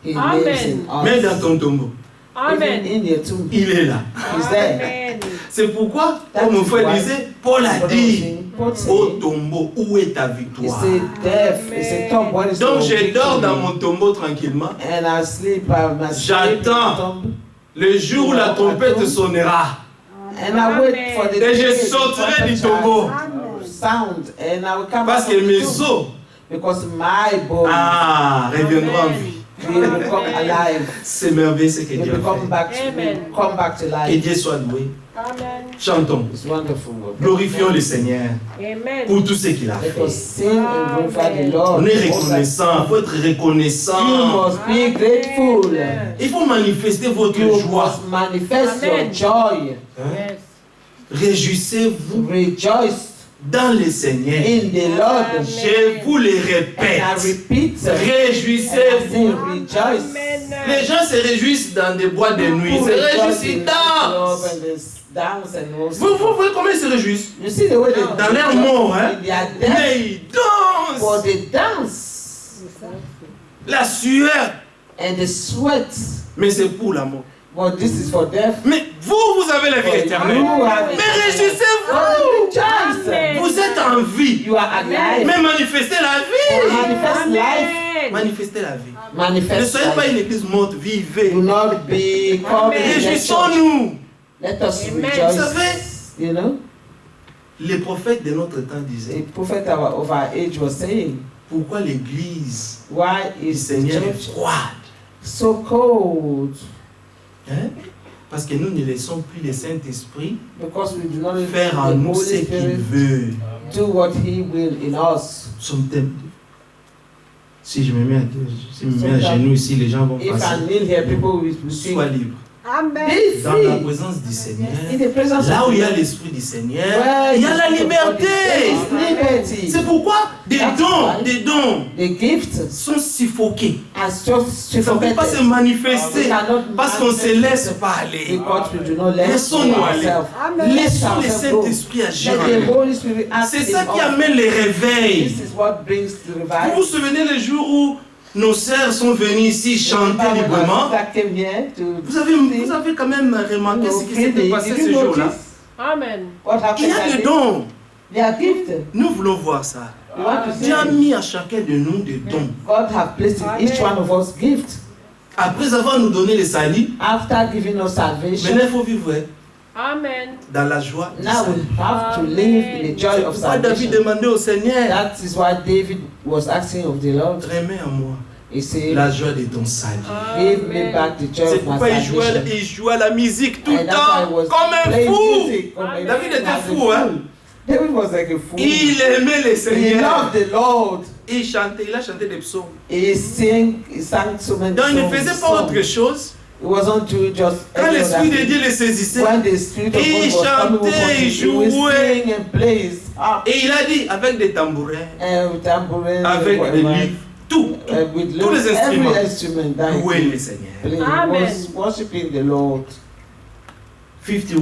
B: he
D: Amen.
B: lives in
A: Mais dans
B: us.
A: ton tombeau,
B: Even
D: Amen.
B: in your tomb,
A: il est là.
B: he's there.
D: Amen.
A: C'est pourquoi,
B: That
A: comme mon
B: is
A: frère
B: why
A: disait, Paul a dit,
B: Paul
A: au
B: said,
A: tombeau, où est ta
B: he
A: victoire?
B: said, death is a top. What is
A: Donc
B: your
A: je dors dans
B: victory?
A: mon tombeau tranquillement.
B: And I sleep, I must sleep in the
A: J'attends
B: tomb.
A: le jour où la trompette sonnera.
B: And I wait for the
A: Et je
B: day the
A: sortirai du
B: trumpet
A: tombeau.
B: shall sound, and I will come
A: Parce
B: out
A: que
B: of the
A: mes
B: tomb.
A: os
B: Because my bones
A: reviendront en vie.
B: will become alive.
A: C'est merveilleux ce que
B: Will
A: Dieu a
B: become
A: fait.
B: back to,
D: Amen.
B: will come back to
A: Que
B: life.
A: Dieu soit loué.
D: Amen.
A: Chantons.
B: It's wonderful.
A: Glorifions le Seigneur
D: Amen.
A: pour tout ce qu'il a
B: Let
A: fait.
B: us sing and glorify the Lord.
A: On est reconnaissant. Il faut être
B: You
A: reconnaissant.
B: must be grateful.
A: Il faut manifester votre
B: You
A: joie.
B: must manifest your
D: Amen.
B: joy.
A: Hein?
D: Yes.
A: Réjouissez-vous
B: Rejoice
A: dans le Seigneur.
B: in the Lord.
D: Amen.
A: Je vous le
B: And I
A: répète.
B: repeat, and I say
A: Réjouissez-vous.
B: rejoice.
A: Les gens se réjouissent dans des boîtes de nuit. Ils se réjouissent, ils dansent. Vous voyez comment ils se réjouissent?
B: You see the way they
A: Dans l'air mort, hein?
B: in their death,
A: Mais ils
B: but
A: dansent.
B: they dance
A: La sueur.
B: and they sweat.
A: Mais c'est pour la mort.
B: But this is for death.
A: Mais vous, vous avez la vie
B: But
A: éternelle.
B: you have
A: Mais
B: it.
A: réjouissez-vous.
B: Rejoice.
D: Amen.
A: Vous êtes en vie.
B: You are alive.
A: Mais manifestez la vie.
B: Manifest life.
D: Amen.
A: Manifestez la vie. Ne
B: Manifest
A: soyez pas une
B: life.
A: église morte, vivez.
B: Do not be called in the church.
A: Réjouissons-nous.
B: Let us
D: Amen.
B: rejoice.
A: Vous savez,
B: You know,
A: les prophètes de notre temps
B: the
A: disaient,
B: prophet of our age was saying,
A: pourquoi l'église
B: why
A: du
B: is the
A: Seigneur est
B: church
A: froide?
B: so cold?
A: Hein? Parce que nous ne laissons plus le Saint-Esprit
B: Because we do not let
A: faire en
B: the
A: nous ce
B: Holy
A: qu'il
B: Spirit
A: veut.
B: do what He will in us.
A: Nous sommes tellement- Si je me mets à genoux ici, les gens vont
B: If I
A: passer.
B: kneel here, people will sing.
A: Sois libre.
D: Amen.
B: Be
A: Dans la
B: free.
A: présence du Seigneur,
B: In the presence
A: là
B: of
A: où il y a
B: God,
A: l'Esprit du Seigneur,
B: where
A: il y a
B: the
A: la
B: Spirit of God is, there
A: liberté.
B: is liberty.
A: C'est pourquoi des
B: That's
A: dons,
B: why
A: des dons
B: The gifts
A: sont suffoqués.
B: are just
A: Ça ne peut pas se
B: suffocated.
A: manifester
B: We cannot
A: parce qu'on ne se laisse pas aller.
B: because we do not let
A: Laissons-nous aller.
B: ourselves.
D: Amen.
A: Laissons le
B: ourselves go.
A: Saint-Esprit agir.
B: Let the Holy Spirit act
A: C'est ça
B: in
A: qui
B: us.
A: amène les réveils.
B: This is what brings the
A: Vous
B: revival.
A: vous souvenez le jour où nos sœurs sont venues ici chanter
B: Remember when
A: librement?
B: our sister came here to
A: Vous avez quand même remarqué ce qui s'était passé
B: Did
A: ce
B: you
A: jour-là?
B: notice
D: Amen.
B: what
A: Il
B: happened
A: y a
B: that
A: des
B: day?
A: dons.
B: They are gifted.
A: Nous voulons voir ça.
B: We want to see
A: Dieu a
B: it.
A: mis à chacun de nous des dons.
B: God have placed in each one of us gifts.
A: Après avoir nous donné le salut,
B: After giving us salvation,
A: maintenant il faut vivre
D: Amen.
A: dans la joie du
B: now
A: salut.
B: we have to live in the joy
A: C'est
B: of
A: pourquoi David
B: salvation.
A: demandait au Seigneur,
B: That is why David was asking of the Lord.
A: remets à moi
B: He said,
A: la joie de ton salut.
B: give me back the joy
A: C'est
B: of my
A: pourquoi
B: salvation.
A: il jouait à la musique tout
B: And
A: le
B: that's why he
A: temps,
B: was
A: comme un
B: playing
A: fou.
B: music. Comme
A: David était
B: as a
A: fou, hein?
B: fool. David was like a fool.
A: Il aimait le
B: He
A: Seigneur.
B: loved the Lord.
A: Il chantait, il a chanté des psaumes.
B: He sang so many
A: Donc il ne
B: songs.
A: faisait pas autre chose.
B: It wasn't to just
A: Quand
B: any
A: l'Esprit
B: other
A: de
B: thing.
A: Dieu le saisissait,
B: When the Spirit of
A: il
B: God was coming upon
A: chantait,
B: him,
A: il
B: he will
A: jouait.
B: sing and play his harp
A: et il a dit avec des tambourins,
B: and tambourine,
A: avec des
B: whatever,
A: livres, tout,
B: with
A: tous les instruments.
B: every instrument that he
A: louer
B: could
A: le Seigneur.
B: play. He
D: Amen.
B: was worshiping the Lord.
A: 51.